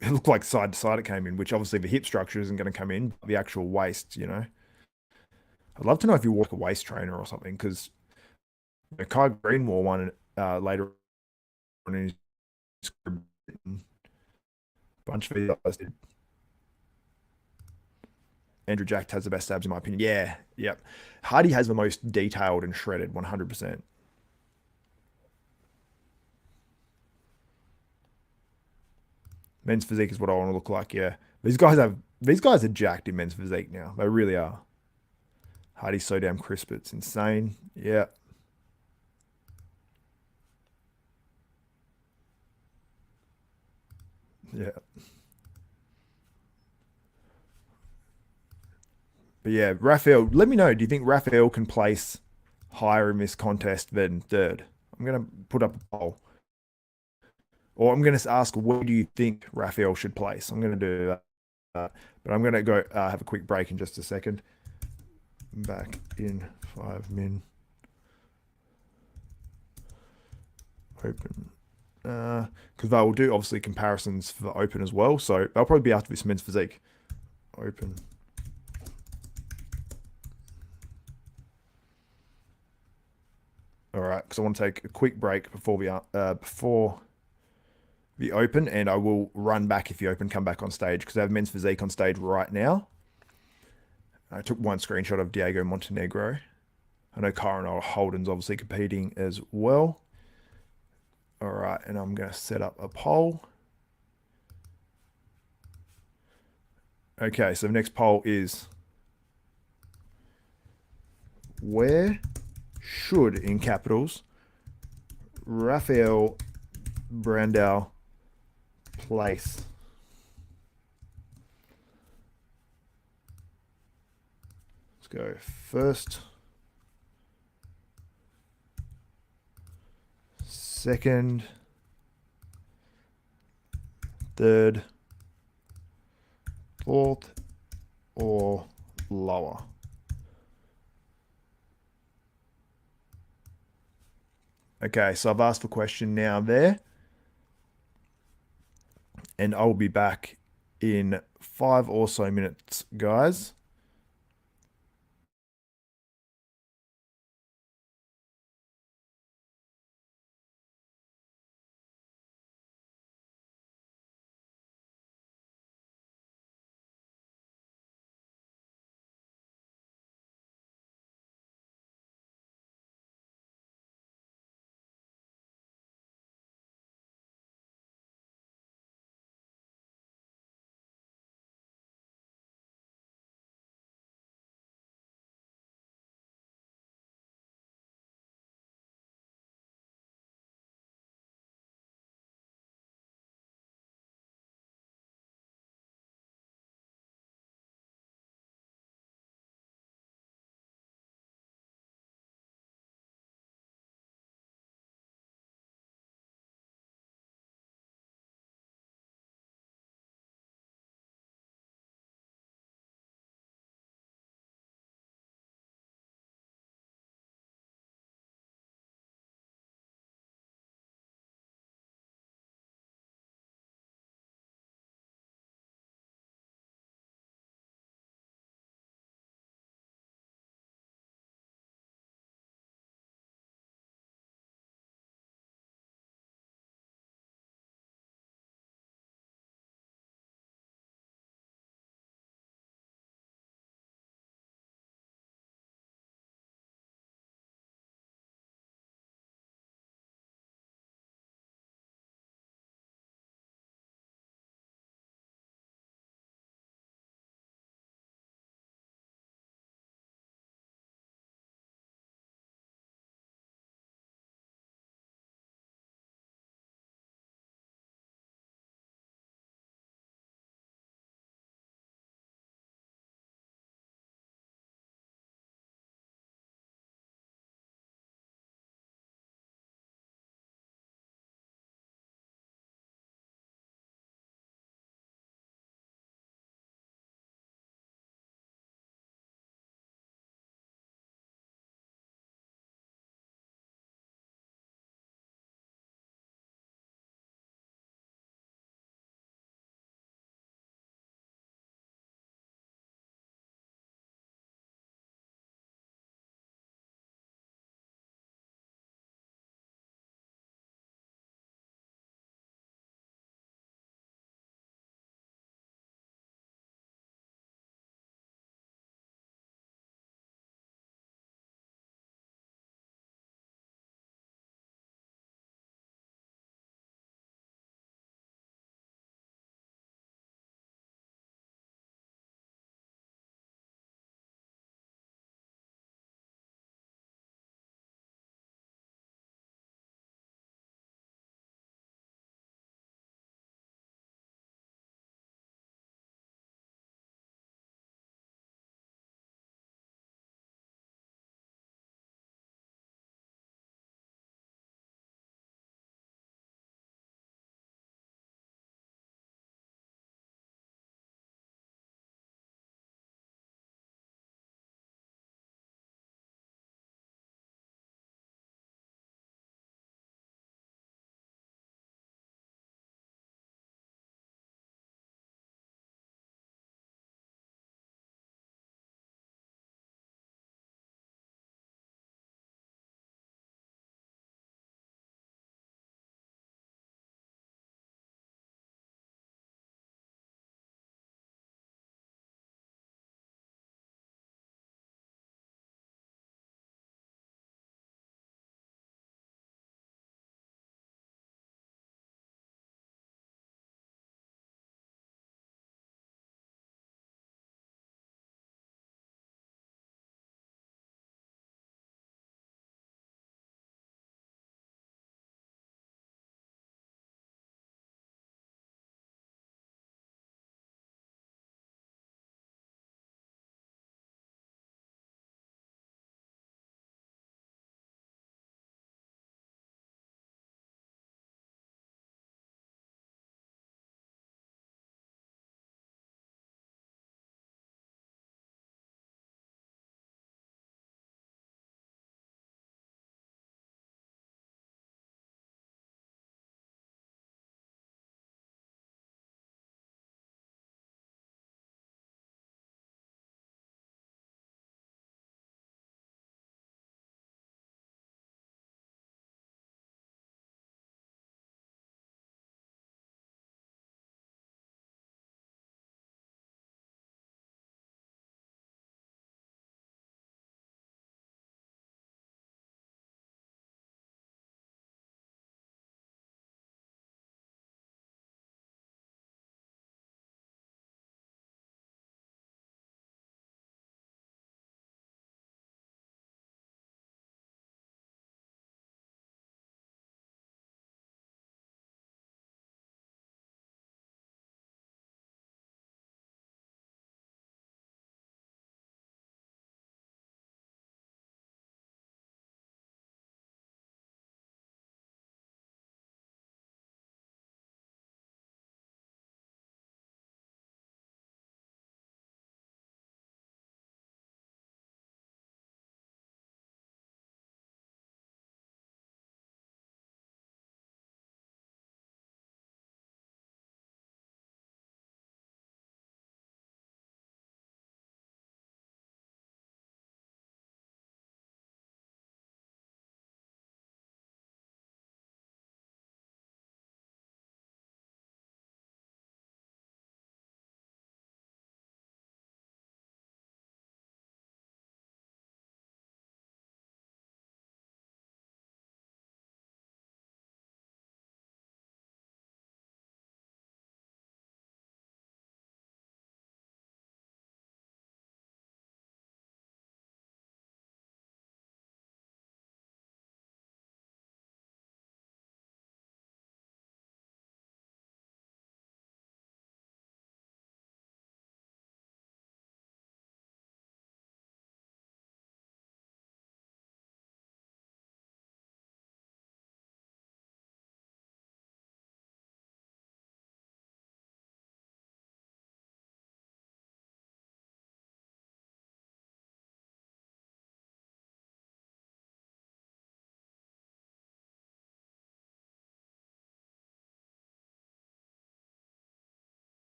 it looked like side to side it came in, which obviously the hip structure isn't going to come in, but the actual waist, you know. I'd love to know if you walk a waist trainer or something because Kai Green wore one later on in his career. A bunch of these guys did. Andrew Jack has the best abs in my opinion. Yeah, yep. Hardy has the most detailed and shredded 100%. Men's physique is what I want to look like. Yeah, these guys are jacked in men's physique now. They really are. Hardy's so damn crisp, it's insane. Yeah, yeah. But yeah, Rafael. Let me know. Do you think Rafael can place higher in this contest than third? I'm gonna put up a poll, or I'm gonna ask where do you think Rafael should place. I'm gonna do that, but I'm gonna go have a quick break in just a second. Back in 5 min. Open. Because they will do obviously comparisons for the open as well. So they'll probably be after this men's physique. Open. All right, because I want to take a quick break before the open, and I will run back if the open come back on stage because I have men's physique on stage right now. I took one screenshot of Diego Montenegro. I know Karen Holden's obviously competing as well. All right, and I'm going to set up a poll. Okay, so the next poll is where should, in capitals, Rafael Brandao place? Let's go first, second, third, fourth, or lower. Okay, so I've asked for question now there, and I'll be back in 5 or so minutes, guys.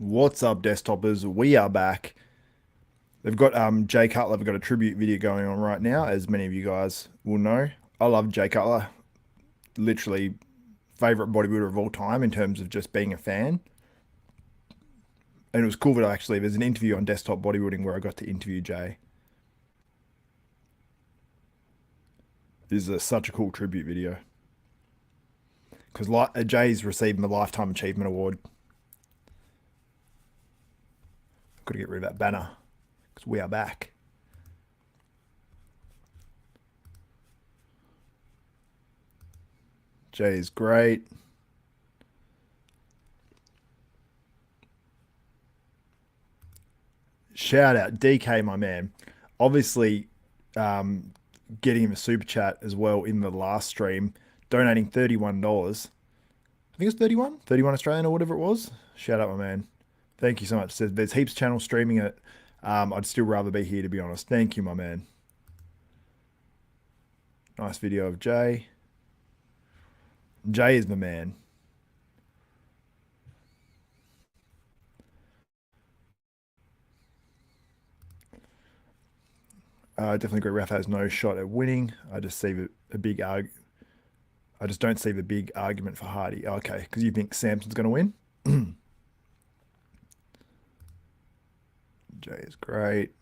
What's up, desktopers? We are back. They've got Jay Cutler. They've got a tribute video going on right now, as many of you guys will know. I love Jay Cutler. Literally favorite bodybuilder of all time in terms of just being a fan. And it was cool that there's an interview on Desktop Bodybuilding where I got to interview Jay. This is such a cool tribute video because Jay's receiving the Lifetime Achievement Award. Got to get rid of that banner because we are back. Jay is great. Shout out DK, my man. Obviously, getting him a super chat as well in the last stream, donating $31. I think it's 31 Australian or whatever it was. Shout out, my man. Thank you so much. Says there's heaps of channels streaming it. I'd still rather be here, to be honest. Thank you, my man. Nice video of Jay. Jay is my man. I definitely agree. Rafa has no shot at winning. I just see a big I just don't see the big argument for Hadi. Okay, because you think Samson's going to win? Jay is great.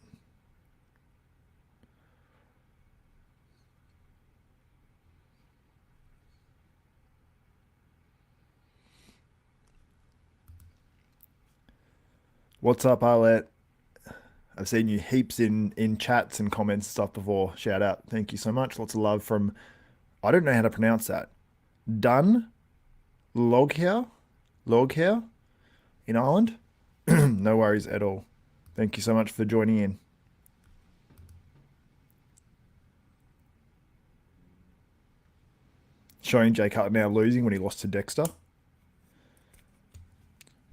What's up, Arlette? I've seen you heaps in chats and comments and stuff before. Shout out. Thank you so much. Lots of love from, I don't know how to pronounce that. Dun Loghair in Ireland. No worries at all. Thank you so much for joining in. Showing Jay Cutler now losing when he lost to Dexter.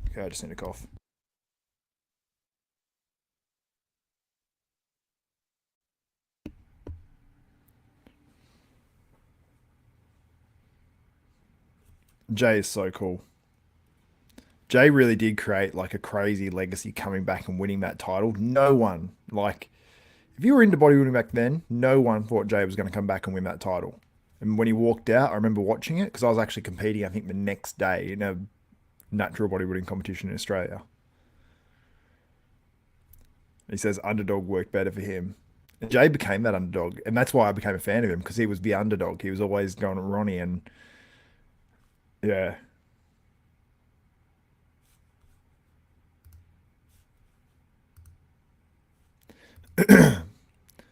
Okay, I just need to cough. Jay is so cool. Jay really did create like a crazy legacy coming back and winning that title. No one, like, if you were into bodybuilding back then, no one thought Jay was going to come back and win that title. And when he walked out, I remember watching it because I was actually competing, I think, the next day in a natural bodybuilding competition in Australia. He says underdog worked better for him. And Jay became that underdog. And that's why I became a fan of him because he was the underdog. He was always going to Ronnie and yeah.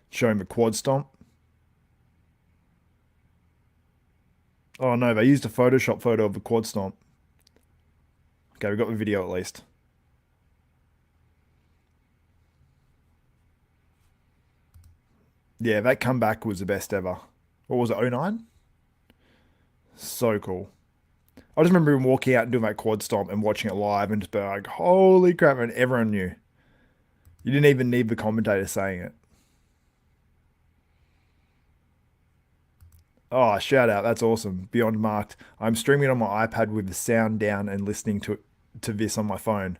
Show him a quad stomp. Oh no, they used a Photoshop photo of the quad stomp. Okay, we got the video at least. Yeah, that comeback was the best ever. What was it, 09? So cool. I just remember him walking out and doing that quad stomp and watching it live and just being like, holy crap, and everyone knew. You didn't even need the commentator saying it. Oh, shout out. That's awesome. Beyond marked. I'm streaming it on my iPad with the sound down and listening to this on my phone.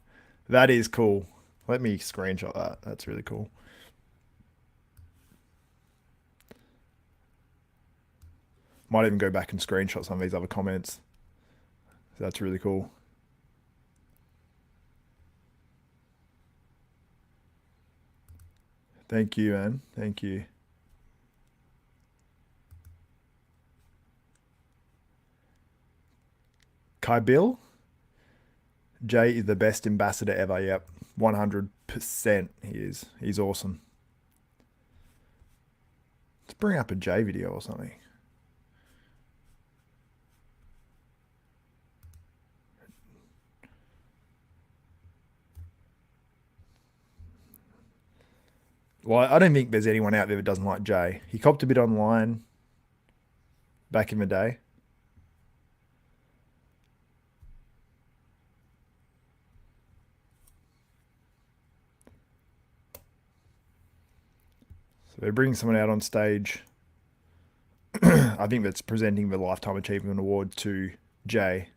That is cool. Let me screenshot that. That's really cool. Might even go back and screenshot some of these other comments. That's really cool. Thank you, man. Thank you. Kai Bill? Jay is the best ambassador ever. Yep. 100% he is. He's awesome. Let's bring up a Jay video or something. Well, I don't think there's anyone out there that doesn't like Jay. He copped a bit online back in the day. So they're bringing someone out on stage. I think that's presenting the Lifetime Achievement Award to Jay.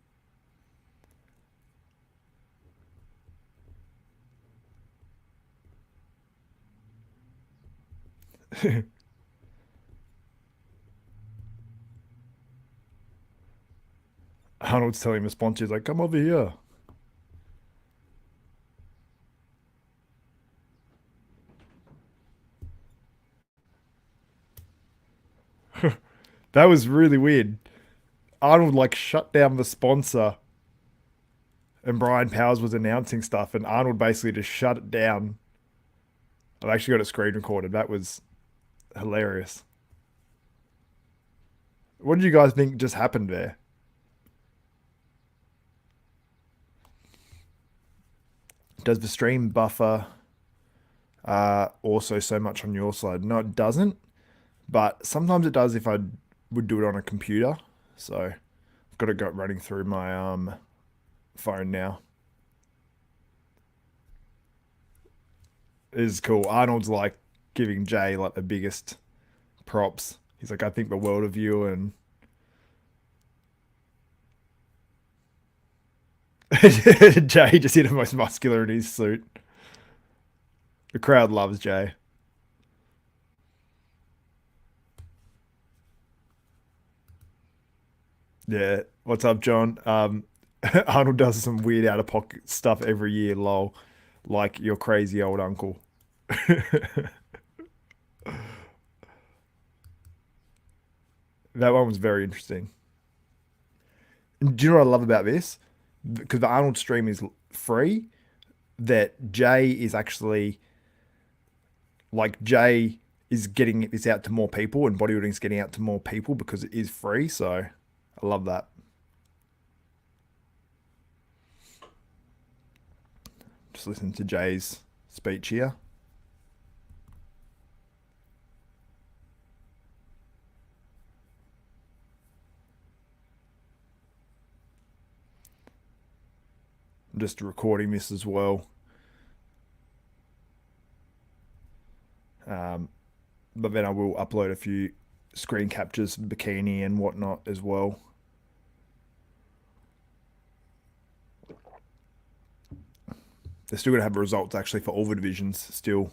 Arnold's telling him a sponsor, he's like, come over here. That was really weird. Arnold like shut down the sponsor and Brian Powers was announcing stuff and Arnold basically just shut it down. I've actually got it screen recorded. That was hilarious. What did you guys think just happened there? Does the stream buffer also so much on your side? No, it doesn't, but sometimes it does if I would do it on a computer. So I've got it got running through my phone now. It is cool. Arnold's like giving Jay like the biggest props. He's like, I think the world of you, and Jay just hit the most muscular in his suit. The crowd loves Jay. Yeah. What's up, John? Arnold does some weird out of pocket stuff every year, lol. Like your crazy old uncle. That one was very interesting. Do you know what I love about this? Because the Arnold stream is free, that Jay is actually like Jay is getting this out to more people and bodybuilding is getting out to more people because it is free. So I love that. Just listen to Jay's speech here. I'm just recording this as well. But then I will upload a few screen captures, bikini and whatnot as well. They're still going to have results actually for all the divisions still.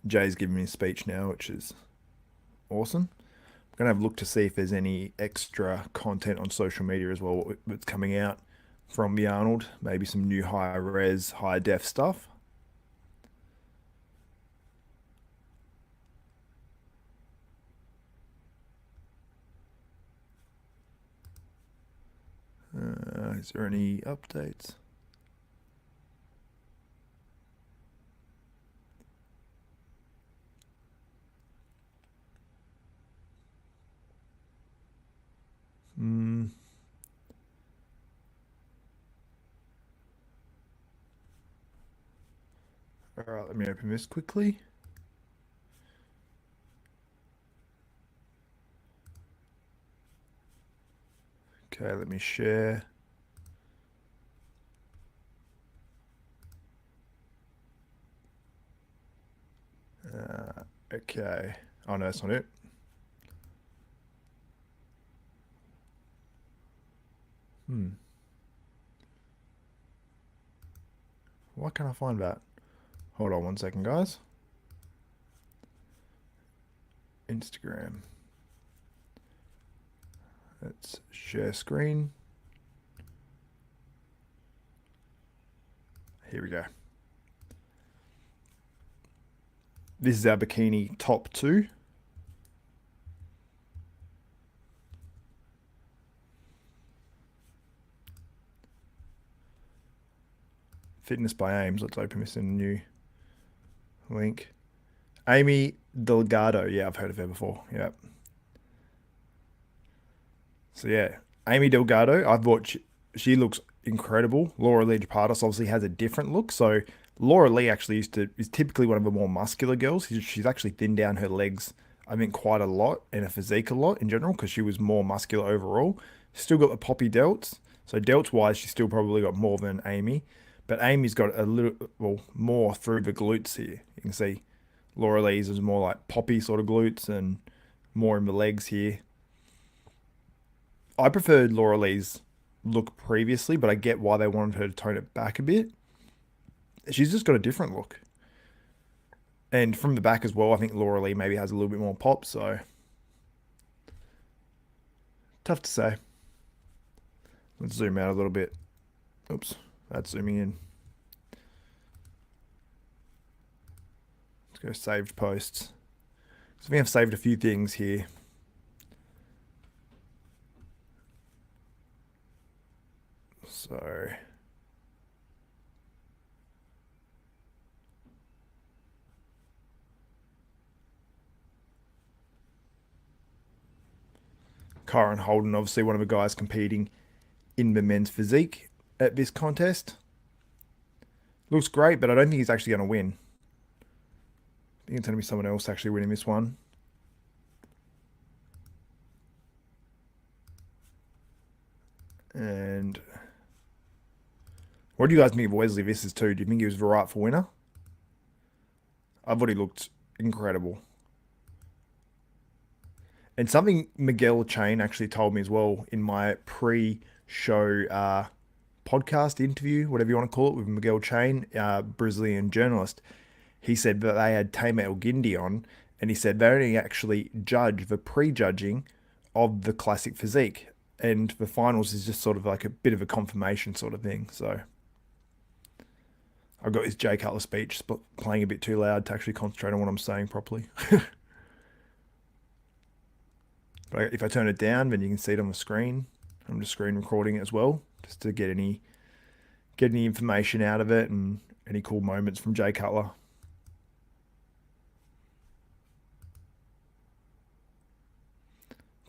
Jay's giving me a speech now, which is awesome. I'm going to have a look to see if there's any extra content on social media as well that's coming out from the Arnold. Maybe some new high res, high def stuff. Is there any updates? Hmm. All right, let me open this quickly. Okay, let me share. Okay. Oh no, that's not it. Hmm. Why can't I find that? Hold on 1 second, guys. Instagram. Let's share screen. Here we go. This is our bikini top two. Fitness by Ames. Let's open this in a new link. Amy Delgado. Yeah, I've heard of her before. Yeah. So yeah, Amy Delgado. I've watched. She looks incredible. Laura Lee Partis obviously has a different look. So Laura Lee actually is typically one of the more muscular girls. She's actually thinned down her legs, I think, quite a lot, and her physique a lot in general because she was more muscular overall. Still got the poppy delts. So delts wise, she's still probably got more than Amy. But Amy's got a little, well, more through the glutes here. You can see Laura Lee's is more like poppy sort of glutes and more in the legs here. I preferred Laura Lee's look previously, but I get why they wanted her to tone it back a bit. she's just got a different look. And from the back as well, I think Laura Lee maybe has a little bit more pop. So tough to say. Let's zoom out a little bit. Oops, that's zooming in. Let's go saved posts. So we have saved a few things here. So Kyron Holden, obviously one of the guys competing in the men's physique at this contest. Looks great, but I don't think he's actually going to win. I think it's going to be someone else actually winning this one. And what do you guys think of Wesley Visses too? Do you think he was the rightful winner? I thought he looked incredible. And something Miguel Chain actually told me as well in my pre-show podcast interview, whatever you want to call it, with Miguel Chain, Brazilian journalist. He said that they had Tamer El Guindi on, and he said they only actually judge the pre-judging of the classic physique, and the finals is just sort of like a bit of a confirmation sort of thing. So I've got his Jay Cutler speech playing a bit too loud to actually concentrate on what I'm saying properly. But if I turn it down, then you can see it on the screen. I'm just screen recording it as well, just to get any information out of it and any cool moments from Jay Cutler.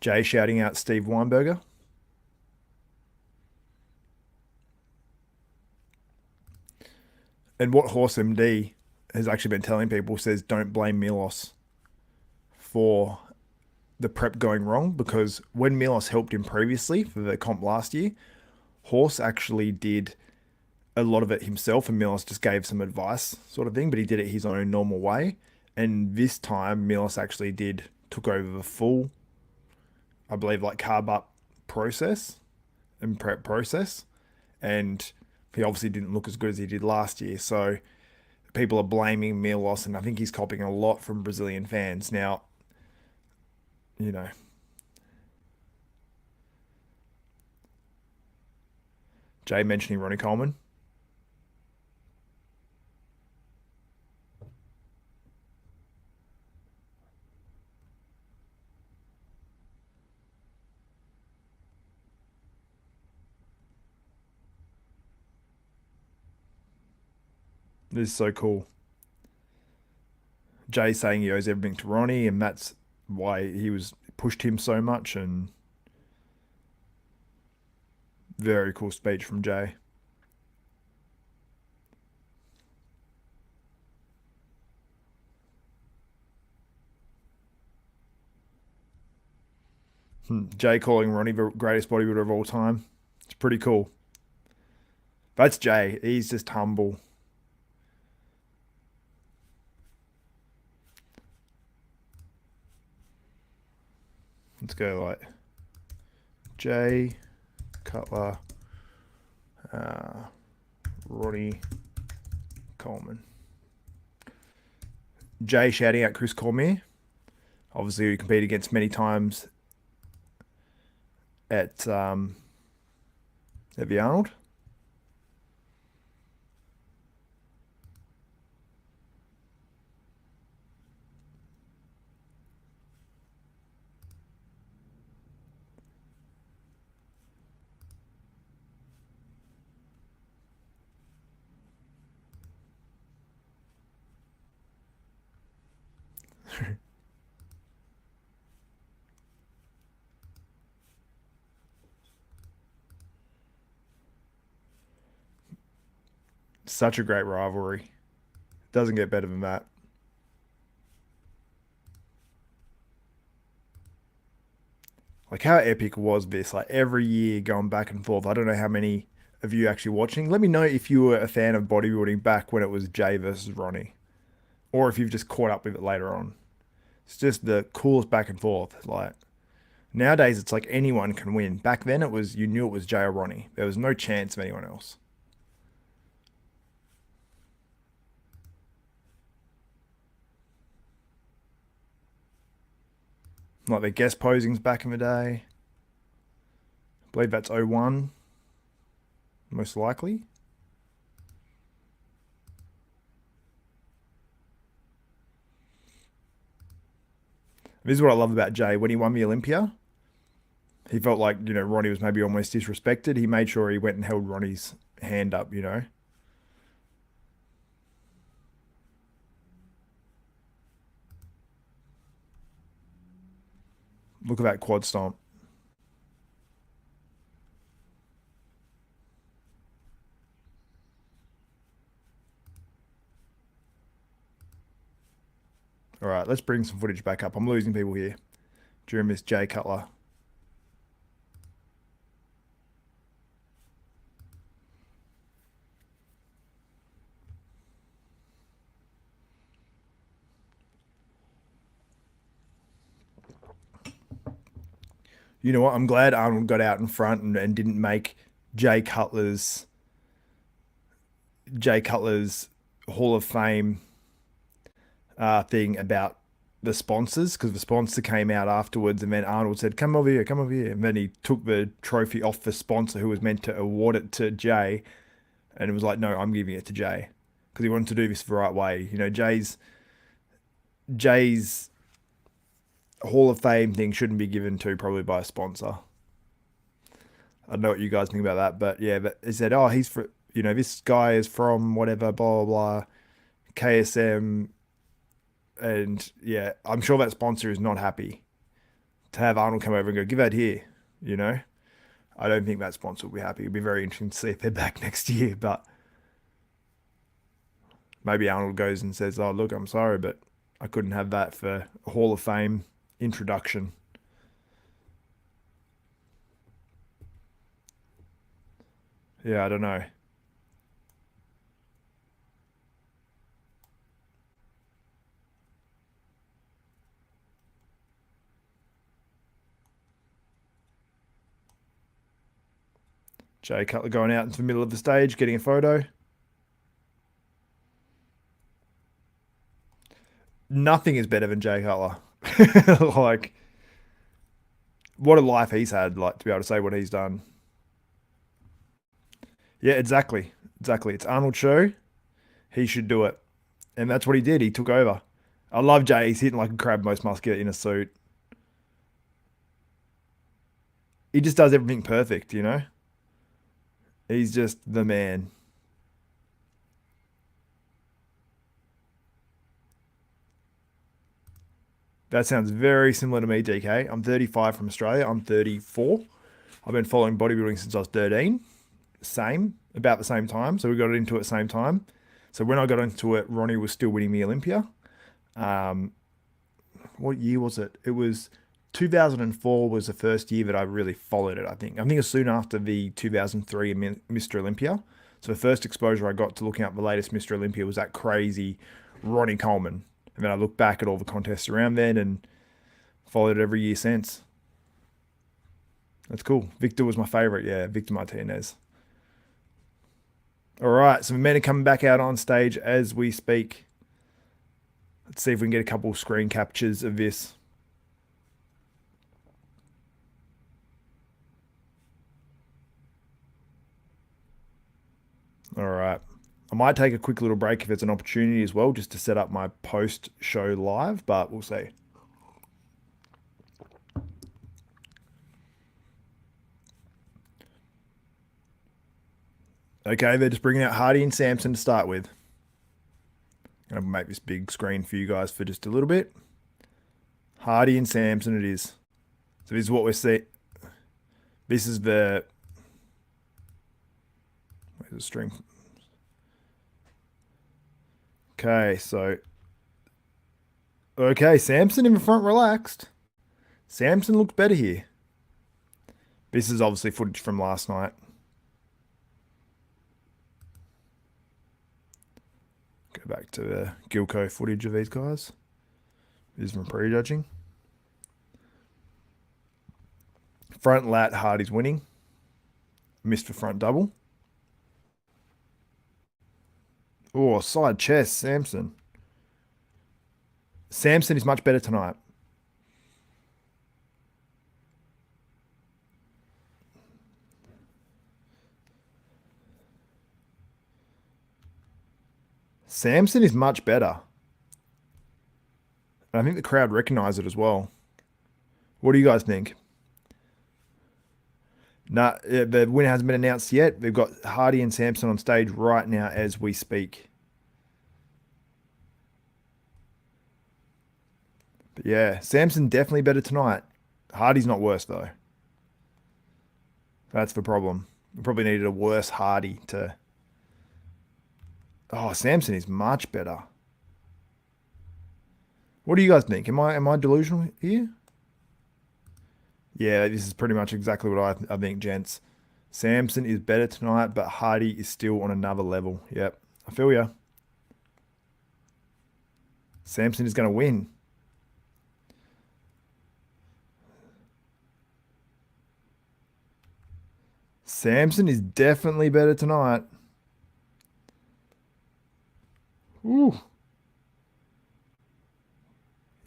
Jay shouting out Steve Weinberger. And what Horse MD has actually been telling people says don't blame Milos for the prep going wrong, because when Milos helped him previously for the comp last year, Horse actually did a lot of it himself and Milos just gave some advice sort of thing, but he did it his own normal way. And this time Milos actually took over the full, I believe, like carb up process and prep process. And he obviously didn't look as good as he did last year. So people are blaming Milos, and I think he's copying a lot from Brazilian fans. Now, you know, Jay mentioning Ronnie Coleman. This is so cool. Jay saying he owes everything to Ronnie, and that's why he was pushed him so much. And very cool speech from Jay. Jay calling Ronnie the greatest bodybuilder of all time. It's pretty cool. That's Jay. He's just humble. Let's go like Jay Cutler, Ronnie Coleman. Jay shouting out Chris Cormier. Obviously, we competed against many times at the Arnold. Such a great rivalry. Doesn't get better than that. Like, how epic was this? Like, every year going back and forth. I don't know how many of you actually watching. Let me know if you were a fan of bodybuilding back when it was Jay versus Ronnie, or if you've just caught up with it later on. It's just the coolest back and forth. Like, nowadays, it's like anyone can win. Back then, it was, you knew it was Jay or Ronnie. There was no chance of anyone else. Like their guest posings back in the day. I believe that's 01, most likely. This is what I love about Jay. When he won the Olympia, he felt like, Ronnie was maybe almost disrespected. He made sure he went and held Ronnie's hand up. Look at that quad stomp. All right, let's bring some footage back up. I'm losing people here during this Jay Cutler. You know what? I'm glad Arnold got out in front and didn't make Jay Cutler's Jay Cutler's Hall of Fame thing about the sponsors, because the sponsor came out afterwards and then Arnold said, "Come over here, come over here." And then he took the trophy off the sponsor who was meant to award it to Jay, and it was like, "No, I'm giving it to Jay," because he wanted to do this the right way. Jay's Hall of Fame thing shouldn't be given to probably by a sponsor. I don't know what you guys think about that, but yeah, but he said, "Oh, he's for this guy is from whatever, blah blah blah, KSM." And yeah, I'm sure that sponsor is not happy to have Arnold come over and go, "Give that here." You know, I don't think that sponsor will be happy. It'll be very interesting to see if they're back next year. But maybe Arnold goes and says, "Oh, look, I'm sorry, but I couldn't have that for a Hall of Fame introduction." Yeah, I don't know. Jay Cutler going out into the middle of the stage, getting a photo. Nothing is better than Jay Cutler. Like, what a life he's had, like, to be able to say what he's done. Yeah, exactly. Exactly. It's Arnold's show. He should do it. And that's what he did. He took over. I love Jay. He's hitting like a crab most muscular in a suit. He just does everything perfect. He's just the man. That sounds very similar to me, DK. I'm 35 from Australia. I'm 34. I've been following bodybuilding since I was 13. Same, about the same time. So we got into it at the same time. So when I got into it, Ronnie was still winning the Olympia. Um, what year was it? It was 2004 was the first year that I really followed it, I think. I think it was soon after the 2003 Mr. Olympia. So the first exposure I got to looking up the latest Mr. Olympia was that crazy Ronnie Coleman. And then I look back at all the contests around then and followed it every year since. That's cool. Victor was my favorite. Yeah, Victor Martinez. All right, so the men are coming back out on stage as we speak. Let's see if we can get a couple screen captures of this. All right. I might take a quick little break if there's an opportunity as well, just to set up my post show live, but we'll see. Okay, they're just bringing out Hadi and Samson to start with. I'm going to make this big screen for you guys for just a little bit. Hadi and Samson it is. So this is what we're seeing. This is the... Where's the string? Okay, so... Okay, Samson in the front relaxed. Samson looked better here. This is obviously footage from last night. Go back to the Gilco footage of these guys. This is from prejudging. Front lat, Hardy's winning. Missed for front double. Oh, side chest, Samson. Samson is much better tonight. Samson is much better. And I think the crowd recognize it as well. What do you guys think? No, the winner hasn't been announced yet. We've got Hadi and Samson on stage right now as we speak. But yeah, Samson definitely better tonight. Hardy's not worse though. That's the problem. We probably needed a worse Hadi to. Oh, Samson is much better. What do you guys think? Am I delusional here? Yeah, this is pretty much exactly what I think, gents. Samson is better tonight, but Hadi is still on another level. Yep, I feel ya. Samson is going to win. Samson is definitely better tonight. Ooh.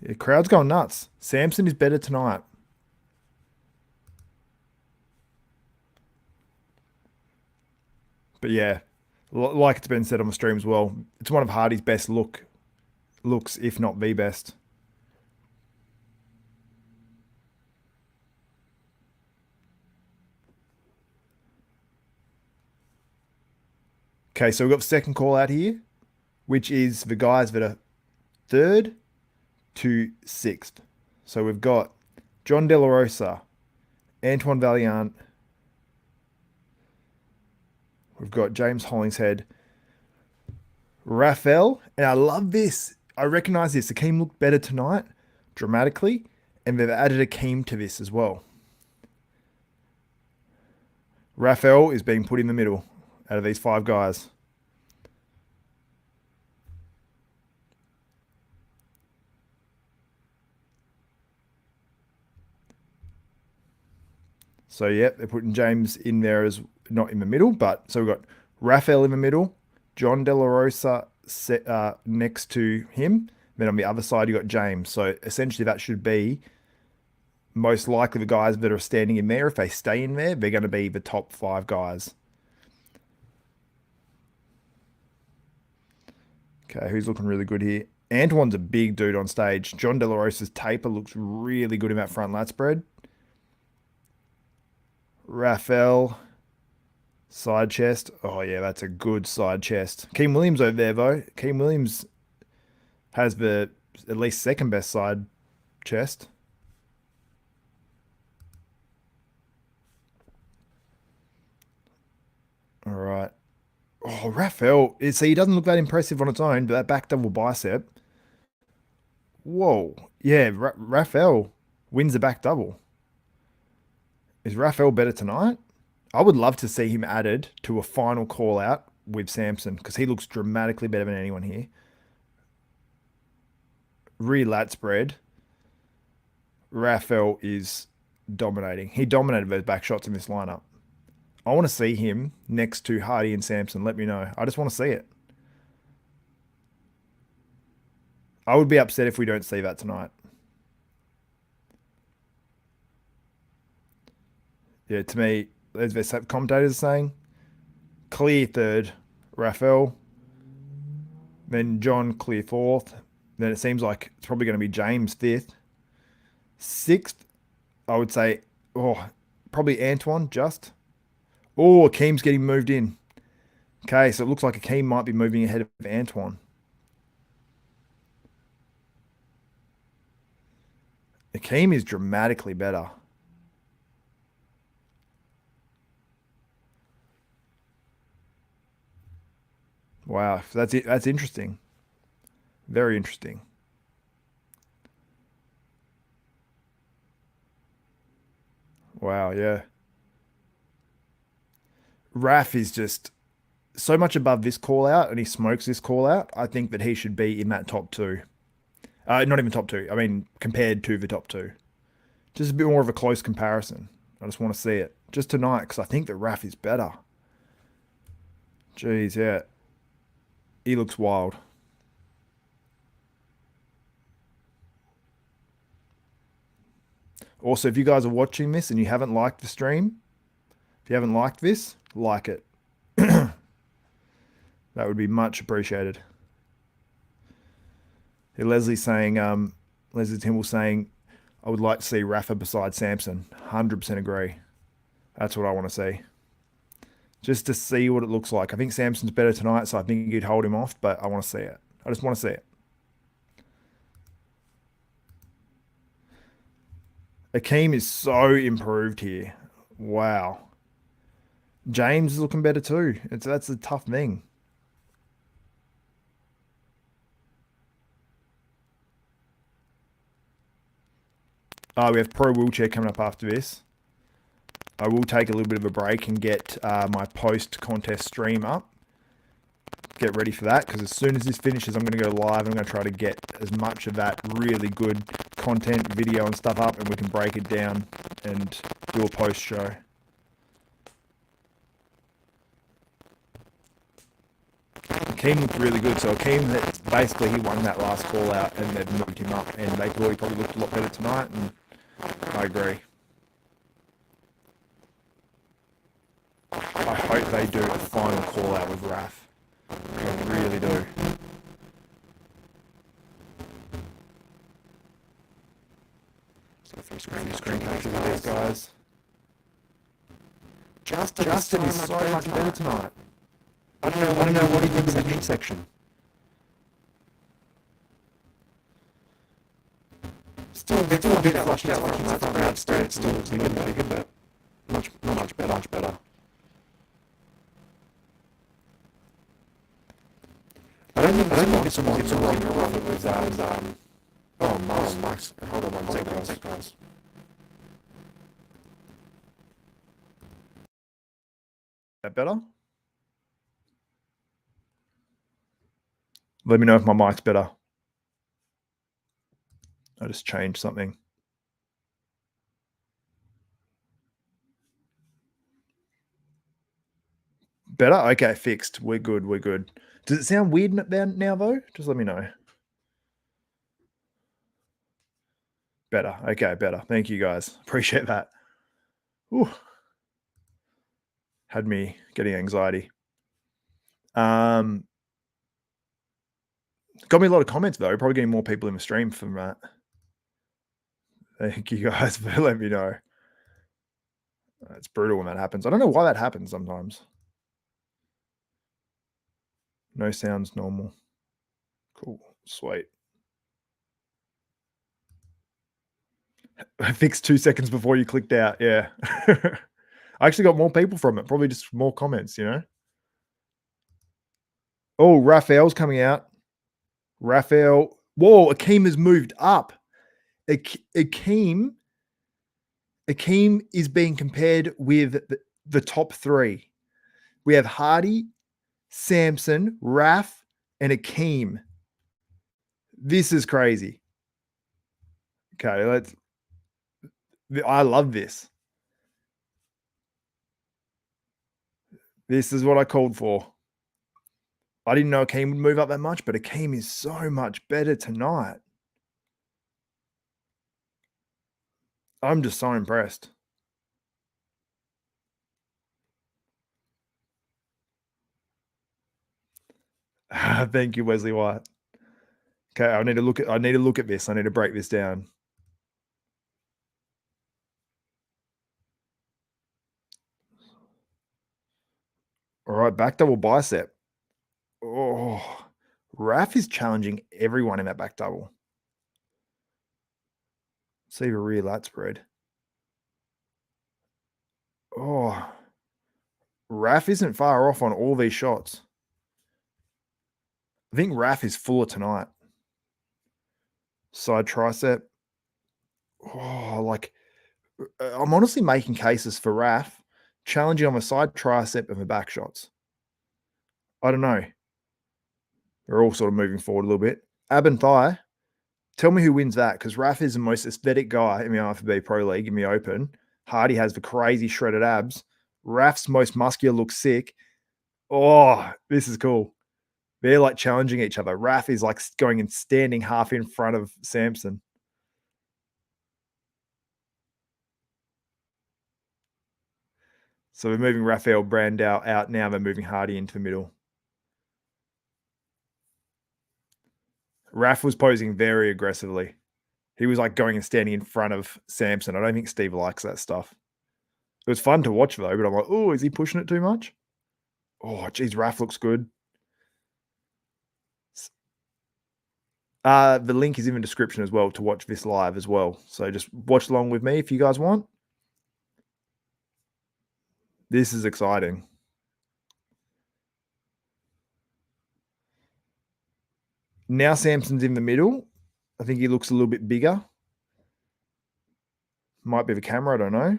Yeah, crowd's going nuts. Samson is better tonight. But yeah, like it's been said on the stream as well, it's one of Hardy's best looks, if not the best. Okay, so we've got the second call out here, which is the guys that are third to sixth. So we've got Jon De La Rosa, Antoine Valiant. We've got James Hollingshead, Rafael, and I love this. I recognize this. Akeem looked better tonight, dramatically, and they've added Akeem to this as well. Rafael is being put in the middle out of these five guys. So, yeah, they're putting James in there as not in the middle, but so we've got Rafael in the middle, Jon De La Rosa next to him. Then on the other side, you got James. So essentially, that should be most likely the guys that are standing in there. If they stay in there, they're going to be the top five guys. Okay, who's looking really good here? Antoine's a big dude on stage. Jon De La Rosa's taper looks really good in that front lat spread. Rafael, side chest. Oh, yeah, that's a good side chest. Akeem Williams over there, though. Akeem Williams has the at least second best side chest. All right. Oh, Rafael. See, he doesn't look that impressive on its own, but that back double bicep. Whoa. Yeah, Rafael wins the back double. Is Rafael better tonight? I would love to see him added to a final call out with Samson because he looks dramatically better than anyone here. Lat spread. Rafael is dominating. He dominated those back shots in this lineup. I want to see him next to Hadi and Samson. Let me know. I just want to see it. I would be upset if we don't see that tonight. Yeah, to me, as the commentators are saying, clear third, Rafael. Then Jon clear fourth. Then it seems like it's probably going to be James fifth. Sixth, I would say, probably Antoine just. Oh, Akeem's getting moved in. Okay, so it looks like Akeem might be moving ahead of Antoine. Akeem is dramatically better. Wow, that's it. That's interesting. Very interesting. Wow, yeah. Raf is just so much above this call out and he smokes this call out. I think that he should be in that top two. Not even top two. I mean, compared to the top two. Just a bit more of a close comparison. I just want to see it. Just tonight, because I think that Raf is better. Jeez, yeah. He looks wild. Also, if you guys are watching this and you haven't liked the stream, if you haven't liked this, like it. That would be much appreciated. Leslie's saying, Leslie Timble saying, I would like to see Rafa beside Samson. 100% agree. That's what I want to see. Just to see what it looks like. I think Samson's better tonight, so I think you'd hold him off, but I want to see it. I just want to see it. Akeem is so improved here. Wow. James is looking better too. That's a tough thing. We have Pro Wheelchair coming up after this. I will take a little bit of a break and get my post-contest stream up. Get ready for that, because as soon as this finishes, I'm going to go live. I'm going to try to get as much of that really good content, video and stuff up, and we can break it down and do a post-show. Akeem looked really good. So Akeem, basically, he won that last call out, and they've moved him up, and they thought he probably looked a lot better tonight, and I agree. I hope they do a final call out with Raf. I really do. So screen capture with these guys. Justin is so much better tonight. I don't know what he thinks of the heat section. Still a bit flushed out from that crowd state. Still looks pretty good, but much better. I don't think it's a wrong with Mike's. Hold on one second, guys. That better? Let me know if my mic's better. I just changed something. Better? Okay, fixed. We're good. Does it sound weird now, though? Just let me know. Better. Okay, better. Thank you, guys. Appreciate that. Ooh. Had me getting anxiety. Got me a lot of comments, though. Probably getting more people in the stream from that. Thank you, guys, for letting me know. It's brutal when that happens. I don't know why that happens sometimes. No sounds normal. Cool. Sweet. I fixed 2 seconds before you clicked out. Yeah. I actually got more people from it. Probably just more comments, you know? Oh, Rafael's coming out. Rafael. Whoa, Akeem has moved up. Akeem is being compared with the top three. We have Hadi, Samson, Raf, and Akeem. This is crazy. Okay, I love this. This is what I called for. I didn't know Akeem would move up that much, but Akeem is so much better tonight. I'm just so impressed. Thank you, Wesley White. Okay, I need to look at this. I need to break this down. All right, back double bicep. Oh, Raf is challenging everyone in that back double. See the rear lat spread. Oh, Raf isn't far off on all these shots. I think Raf is fuller tonight. Side tricep. Oh, I'm honestly making cases for Raf challenging on the side tricep and the back shots. I don't know. They're all sort of moving forward a little bit. Ab and thigh. Tell me who wins that, because Raf is the most aesthetic guy in the IFBB Pro League in the Open. Hardy has the crazy shredded abs. Raf's most muscular looks sick. Oh, this is cool. They're like challenging each other. Raf is like going and standing half in front of Samson. So we're moving Rafael Brandao out now. They're moving Hardy into the middle. Raf was posing very aggressively. He was like going and standing in front of Samson. I don't think Steve likes that stuff. It was fun to watch though, but I'm like, oh, is he pushing it too much? Oh, geez, Raf looks good. The link is in the description as well to watch this live as well. So just watch along with me if you guys want. This is exciting. Now Samson's in the middle. I think he looks a little bit bigger. Might be the camera, I don't know.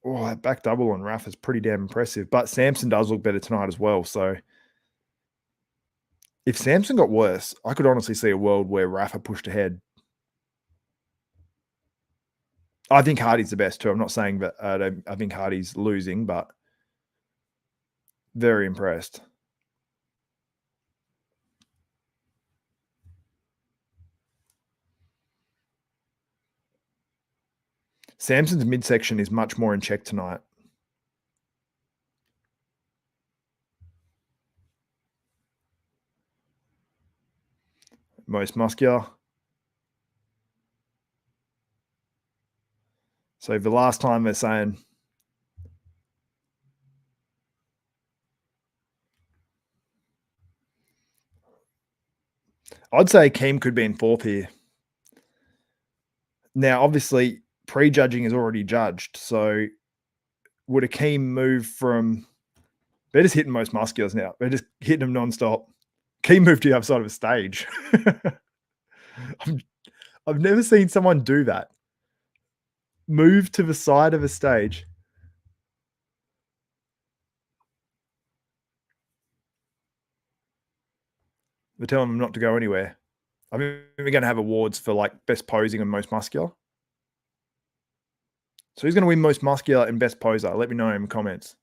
Oh, that back double on Raf is pretty damn impressive. But Samson does look better tonight as well. So if Samson got worse, I could honestly see a world where Rafa pushed ahead. I think Hardy's the best too. I'm not saying that I think Hardy's losing, but very impressed. Samson's midsection is much more in check tonight. Most muscular. So the last time they're saying I'd say Keem could be in fourth here. Now, obviously, prejudging is already judged. So would Akeem move from they're just hitting most musculars now. They're just hitting them nonstop. Keem moved to the other side of the stage. I've never seen someone do that. Move to the side of a stage. They're telling them not to go anywhere. I mean, we're going to have awards for like best posing and most muscular. So who's going to win most muscular and best poser? Let me know in the comments.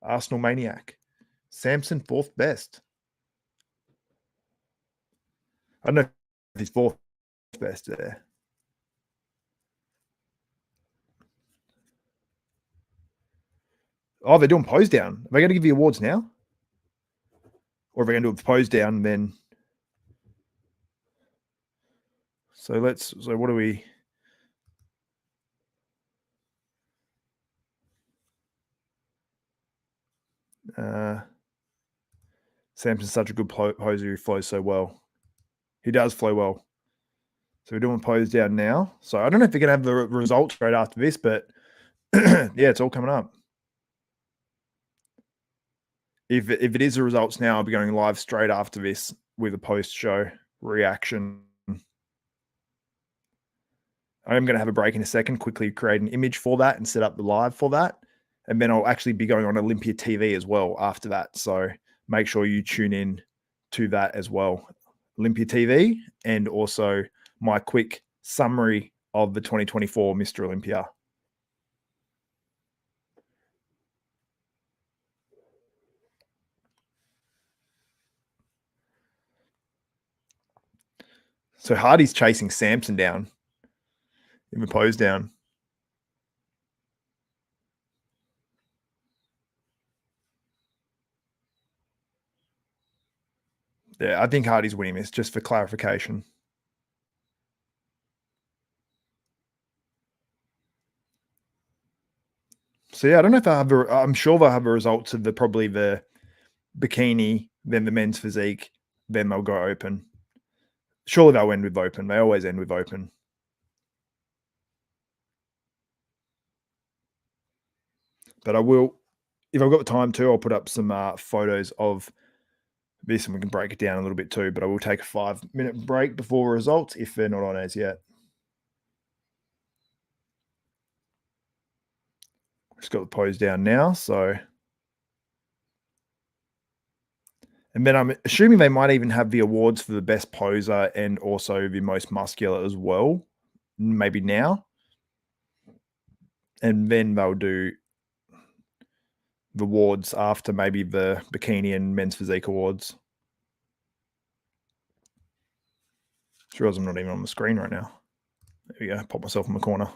Arsenal Maniac. Samson, fourth best. I don't know if he's fourth best there. Oh, they're doing pose down. Are they going to give you awards now? Or are they going to do a pose down then? So what do we... Samson's such a good poser. He flows so well. He does flow well. So we're doing pose down now. So I don't know if we're going to have the results right after this, but yeah, it's all coming up. If it is the results now, I'll be going live straight after this with a post-show reaction. I'm going to have a break in a second, quickly create an image for that and set up the live for that. And then I'll actually be going on Olympia TV as well after that. So make sure you tune in to that as well. Olympia TV and also my quick summary of the 2024 Mr. Olympia. So Hardy's chasing Samson down in the pose down. Yeah, I think Hardy's winning this, just for clarification. So yeah, I don't know if I'm sure they'll have the results of probably the bikini, then the men's physique, then they'll go open. Surely they'll end with open. They always end with open. But I will, if I've got the time to, I'll put up some photos of this and we can break it down a little bit too. But I will take a 5-minute break before results if they're not on as yet. Just got the pose down now. So, and then I'm assuming they might even have the awards for the best poser and also the most muscular as well. Maybe now. And then they'll do the awards after maybe the bikini and men's physique awards. Just realize I'm not even on the screen right now. There we go. Pop myself in the corner.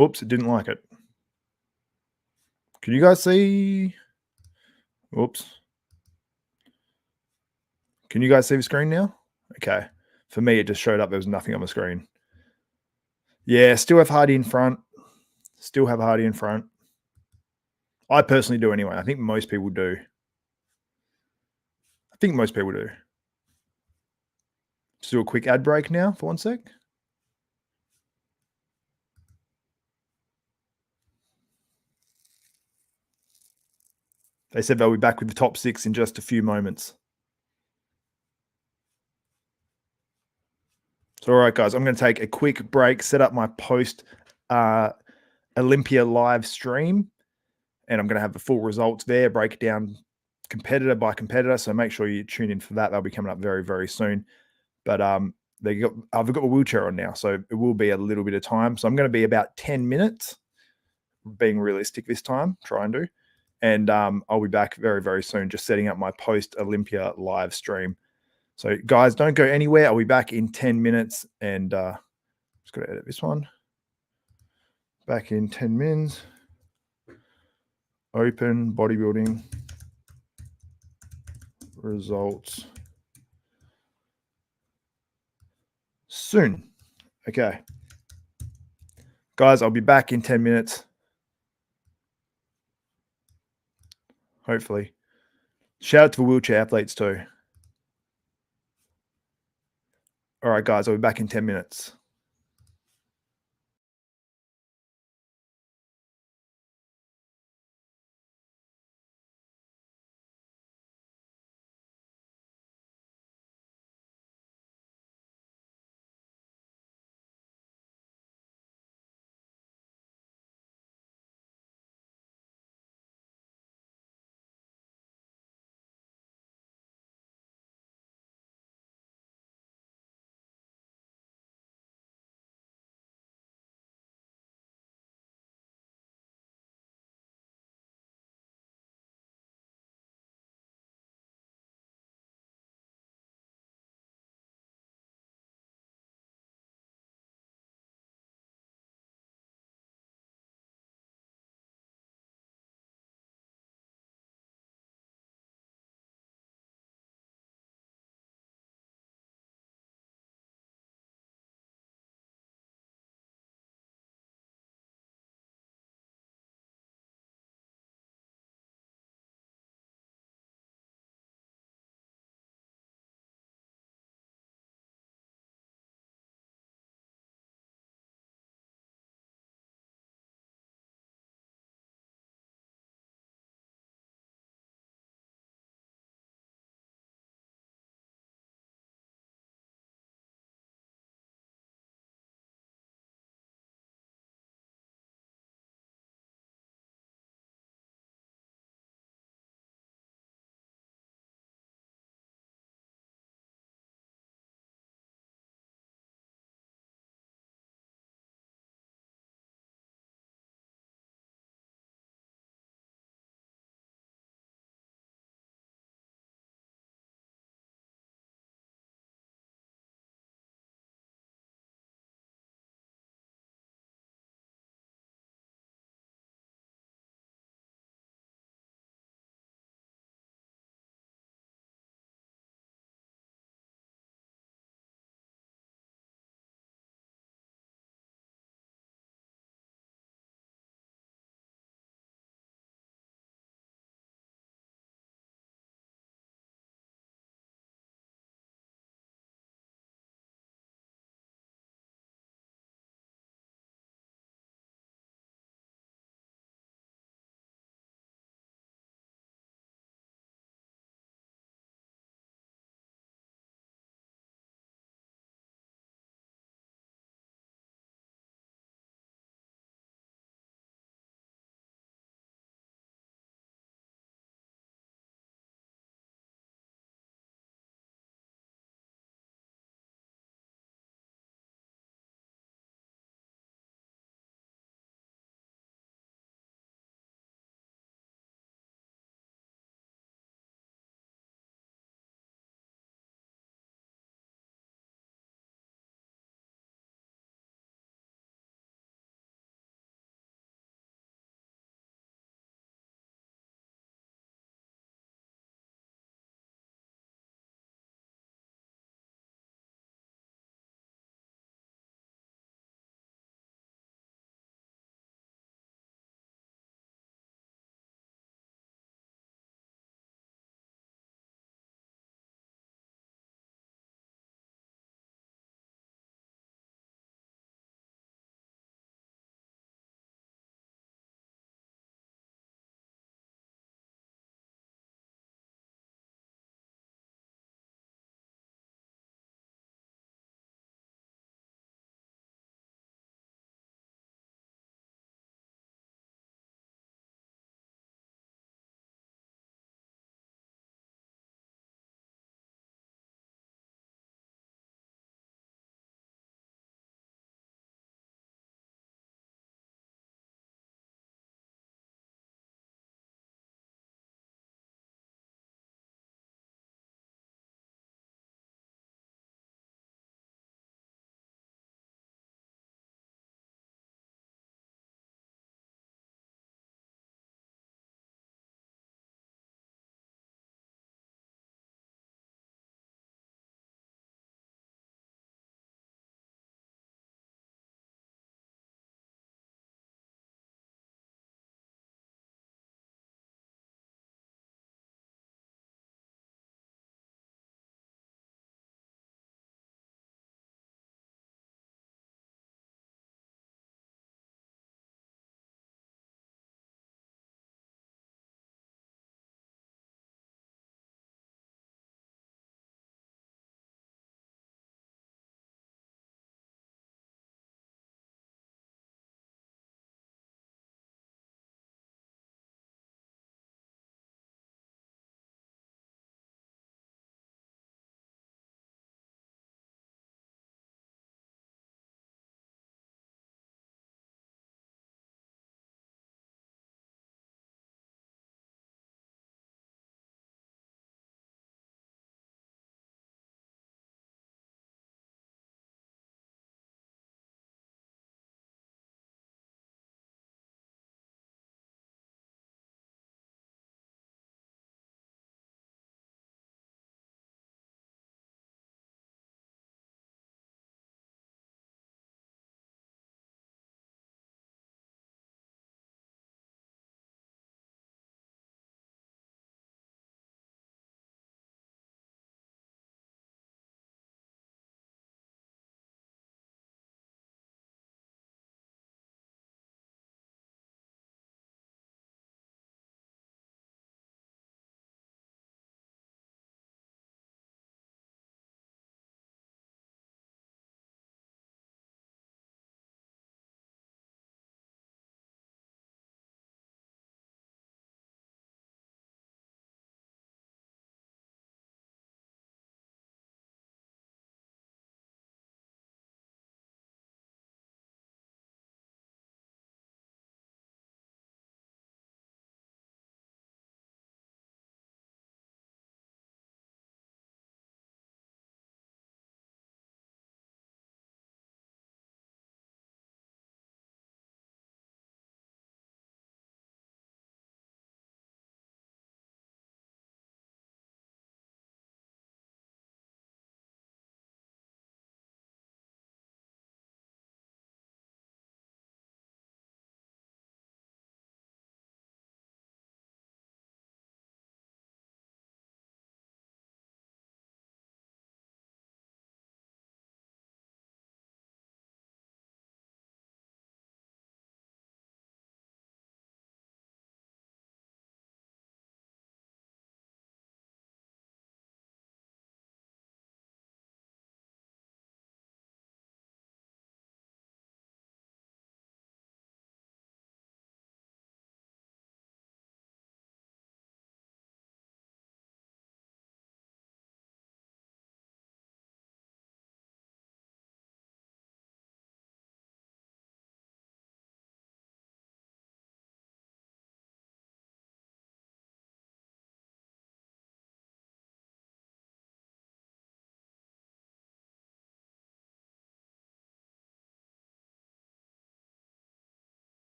Oops, it didn't like it. Can you guys see? Oops. Can you guys see the screen now? Okay. For me, it just showed up. There was nothing on the screen. Yeah, still have Hadi in front. Still have Hadi in front. I personally do anyway. I think most people do. Just do a quick ad break now for 1 sec. They said they'll be back with the top 6 in just a few moments. So, all right, guys, I'm going to take a quick break, set up my post Olympia live stream, and I'm going to have the full results there, break it down competitor by competitor. So make sure you tune in for that. They'll be coming up very, very soon. But I've got a wheelchair on now, so it will be a little bit of time. So I'm going to be about 10 minutes, being realistic this time, try and do. And I'll be back very, very soon, just setting up my post Olympia live stream. So guys, don't go anywhere. I'll be back in 10 minutes, and just got to edit this one. Back in 10 mins. Open bodybuilding results soon. Okay. Guys, I'll be back in 10 minutes. Hopefully. Shout out to the wheelchair athletes too. All right, guys, I'll be back in 10 minutes.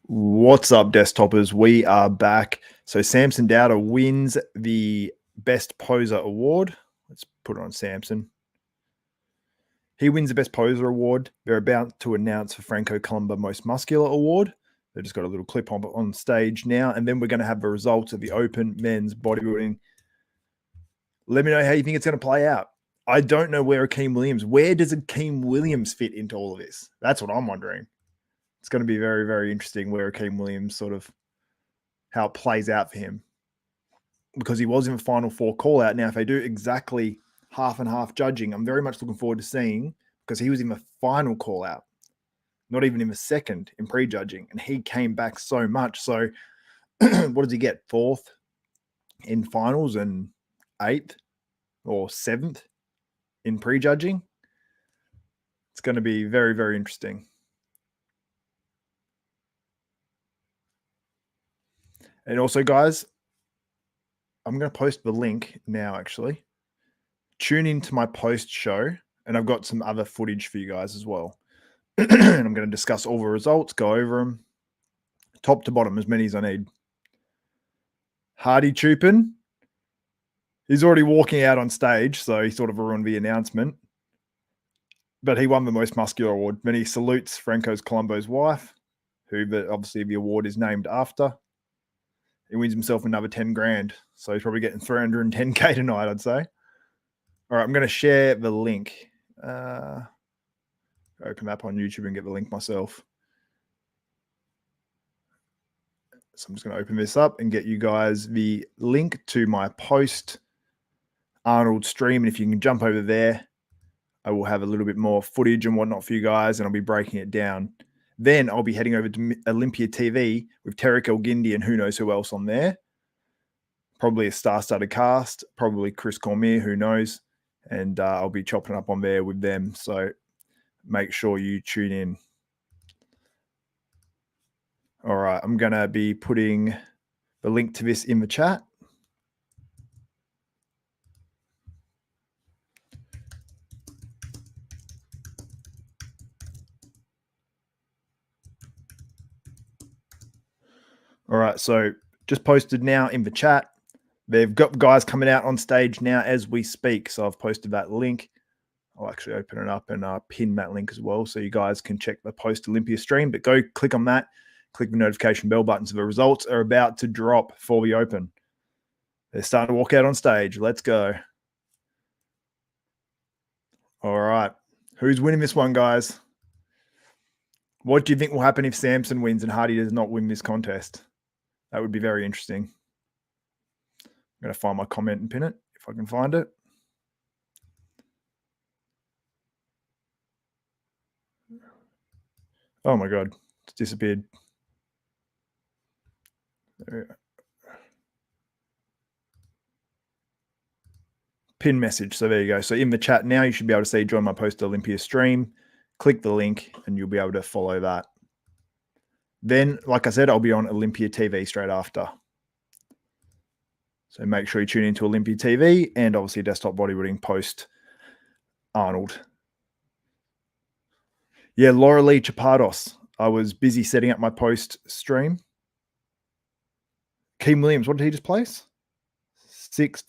What's up, desktopers? We are back. So Samson Dauda wins the Best Poser Award. Let's put it on Samson. He wins the Best Poser Award. They're about to announce the Franco Columba Most Muscular Award. They've just got a little clip on stage now. And then we're going to have the results of the Open Men's Bodybuilding. Let me know how you think it's going to play out. I don't know where Akeem Williams, where does Akeem Williams fit into all of this? That's what I'm wondering. It's going to be very, very interesting where Akeem Williams sort of, how it plays out for him. Because he was in the final four call out. Now, if they do exactly half and half judging, I'm very much looking forward to seeing, because he was in the final call out, not even in the second in pre-judging, and he came back so much. So what does he get? Fourth in finals and eighth or seventh in pre-judging? It's going to be very, very interesting. And also, guys, I'm going to post the link now, actually. Tune into my post show, and I've got some other footage for you guys as well. And I'm going to discuss all the results, go over them, top to bottom, as many as I need. Hadi Choopan, he's already walking out on stage, so he sort of ruined the announcement. But he won the Most Muscular Award. Then he salutes Franco's Colombo's wife, who obviously the award is named after. He wins himself another 10 grand. So he's probably getting 310K tonight, I'd say. All right, I'm going to share the link. Open up on YouTube and get the link myself. So I'm just going to open this up and get you guys the link to my post Arnold stream. And if you can jump over there, I will have a little bit more footage and whatnot for you guys, and I'll be breaking it down. Then I'll be heading over to Olympia TV with Tarek El-Guindi and who knows who else on there. Probably a star-studded cast, probably Chris Cormier, who knows. And I'll be chopping up on there with them. So make sure you tune in. All right, I'm going to be putting the link to this in the chat. All right, so just posted now in the chat. They've got guys coming out on stage now as we speak. So I've posted that link. I'll actually open it up and pin that link as well, so you guys can check the post Olympia stream. But go click on that, click the notification bell button, so the results are about to drop for the Open. They're starting to walk out on stage. Let's go. All right. Who's winning this one, guys? What do you think will happen if Samson wins and Hadi does not win this contest? That would be very interesting. I'm going to find my comment and pin it if I can find it. Oh my God, it's disappeared. There we go. Pin message. So there you go. So in the chat now, you should be able to see join my post Olympia stream. Click the link and you'll be able to follow that. Then, like I said, I'll be on Olympia TV straight after. So make sure you tune into Olympia TV and obviously Desktop Bodybuilding post Arnold. Yeah, Laura Lee Chapados. I was busy setting up my post stream. Akeem Williams, what did he just place? 6th.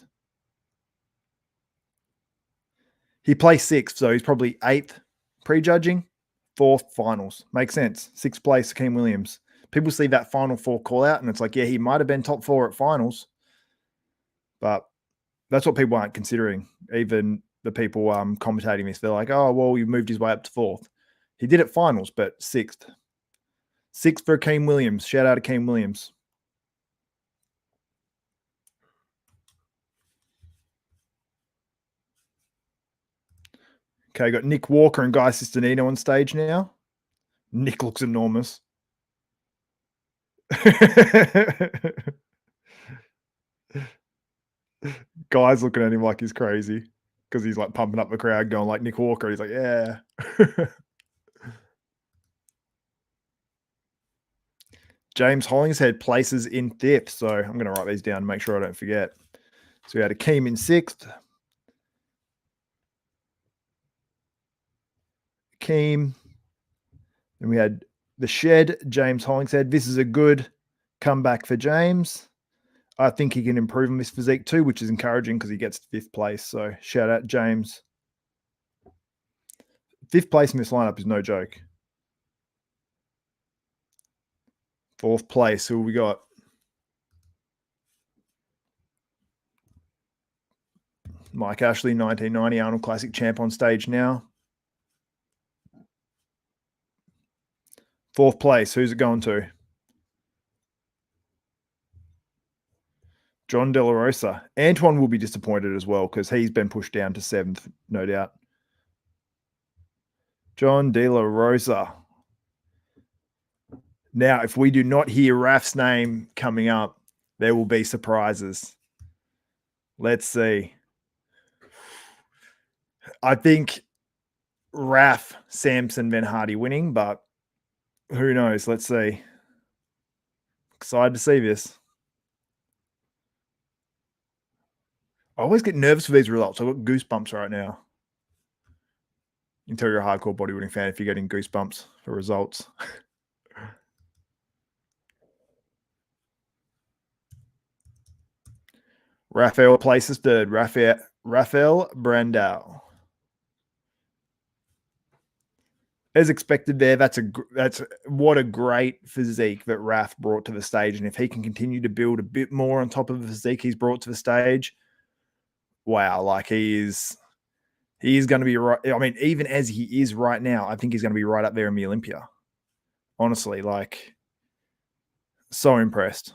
He placed 6th, so he's probably 8th pre-judging, 4th finals. Makes sense. 6th place, Akeem Williams. People see that final 4 call out and it's like, yeah, he might have been top 4 at finals. But that's what people aren't considering. Even the people commentating this, they're like, oh, well, he moved his way up to 4th. He did at finals, but 6th. 6th for Akeem Williams. Shout out to Akeem Williams. Okay, got Nick Walker and Guy Sistonino on stage now. Nick looks enormous. Guy's looking at him like he's crazy because he's like pumping up the crowd going like Nick Walker. He's like, yeah. James Hollingshead places in 5th. So I'm going to write these down to make sure I don't forget. So we had Akeem in 6th. Akeem. Then we had The Shed, James Hollingshead. This is a good comeback for James. I think he can improve on this physique too, which is encouraging because he gets 5th place. So shout out, James. 5th place in this lineup is no joke. 4th place, who we got? Mike Ashley, 1990, Arnold Classic Champ on stage now. 4th place, who's it going to? Jon De La Rosa. Antoine will be disappointed as well because he's been pushed down to 7th, no doubt. Jon De La Rosa. Now, if we do not hear Raf's name coming up, there will be surprises. Let's see. I think Raf, Samson, then Hadi winning, but who knows? Let's see. Excited to see this. I always get nervous for these results. I've got goosebumps right now. You can tell you're a hardcore bodybuilding fan if you're getting goosebumps for results. Rafael places 3rd. Rafael Brandao. As expected there, that's what a great physique that Raf brought to the stage. And if he can continue to build a bit more on top of the physique he's brought to the stage, wow, like he is going to be right. I mean, even as he is right now, I think he's going to be right up there in the Olympia. Honestly, like, so impressed.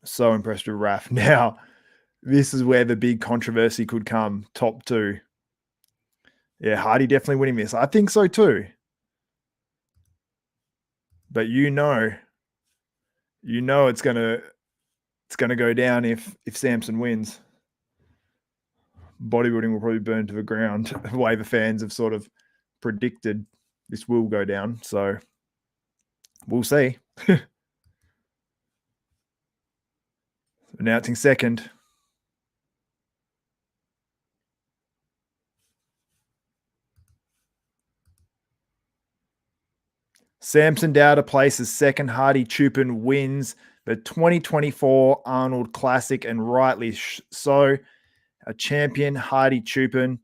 So impressed with Raf. Now, this is where the big controversy could come. Top 2. Yeah, Hadi definitely winning this. I think so too. But you know it's gonna go down if Samson wins. Bodybuilding will probably burn to the ground. The way the fans have sort of predicted this will go down. So we'll see. Announcing 2nd. Samson Dauda places 2nd. Hadi Choopan wins the 2024 Arnold Classic, and rightly so. A champion, Hadi Choopan.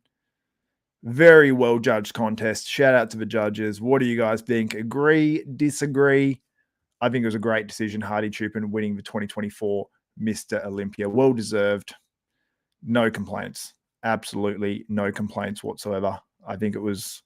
Very well judged contest. Shout out to the judges. What do you guys think? Agree? Disagree? I think it was a great decision. Hadi Choopan winning the 2024 Mr. Olympia. Well deserved. No complaints. Absolutely no complaints whatsoever. I think it was,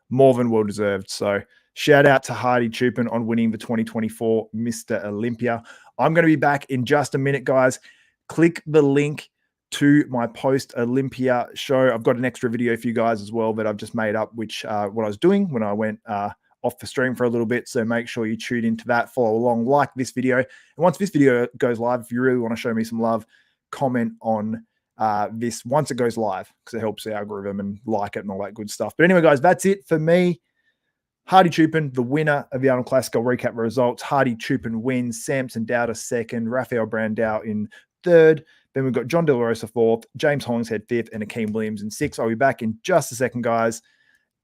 more than well deserved. So shout out to Hadi Choopan on winning the 2024 Mr. Olympia. I'm going to be back in just a minute, guys. Click the link to my post-Olympia show. I've got an extra video for you guys as well that I've just made up, which what I was doing when I went off the stream for a little bit. So make sure you tune into that, follow along, like this video. And once this video goes live, if you really want to show me some love, comment on this once it goes live, because it helps the algorithm and like it and all that good stuff. But anyway, guys, that's it for me. Hadi Choopan, the winner of the Arnold Classic. I'll recap the results. Hadi Choopan wins. Samson Dauda 2nd. Rafael Brandao in 3rd. Then we've got Jon De La Rosa 4th. James Hollingshead 5th. And Akeem Williams in 6th. I'll be back in just a second, guys.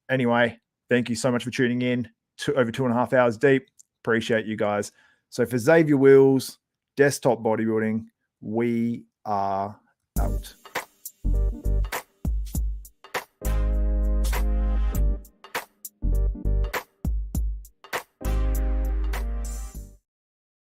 Anyway, thank you so much for tuning in. Over 2.5 hours deep. Appreciate you guys. So for Xavier Wills, Desktop Bodybuilding, we are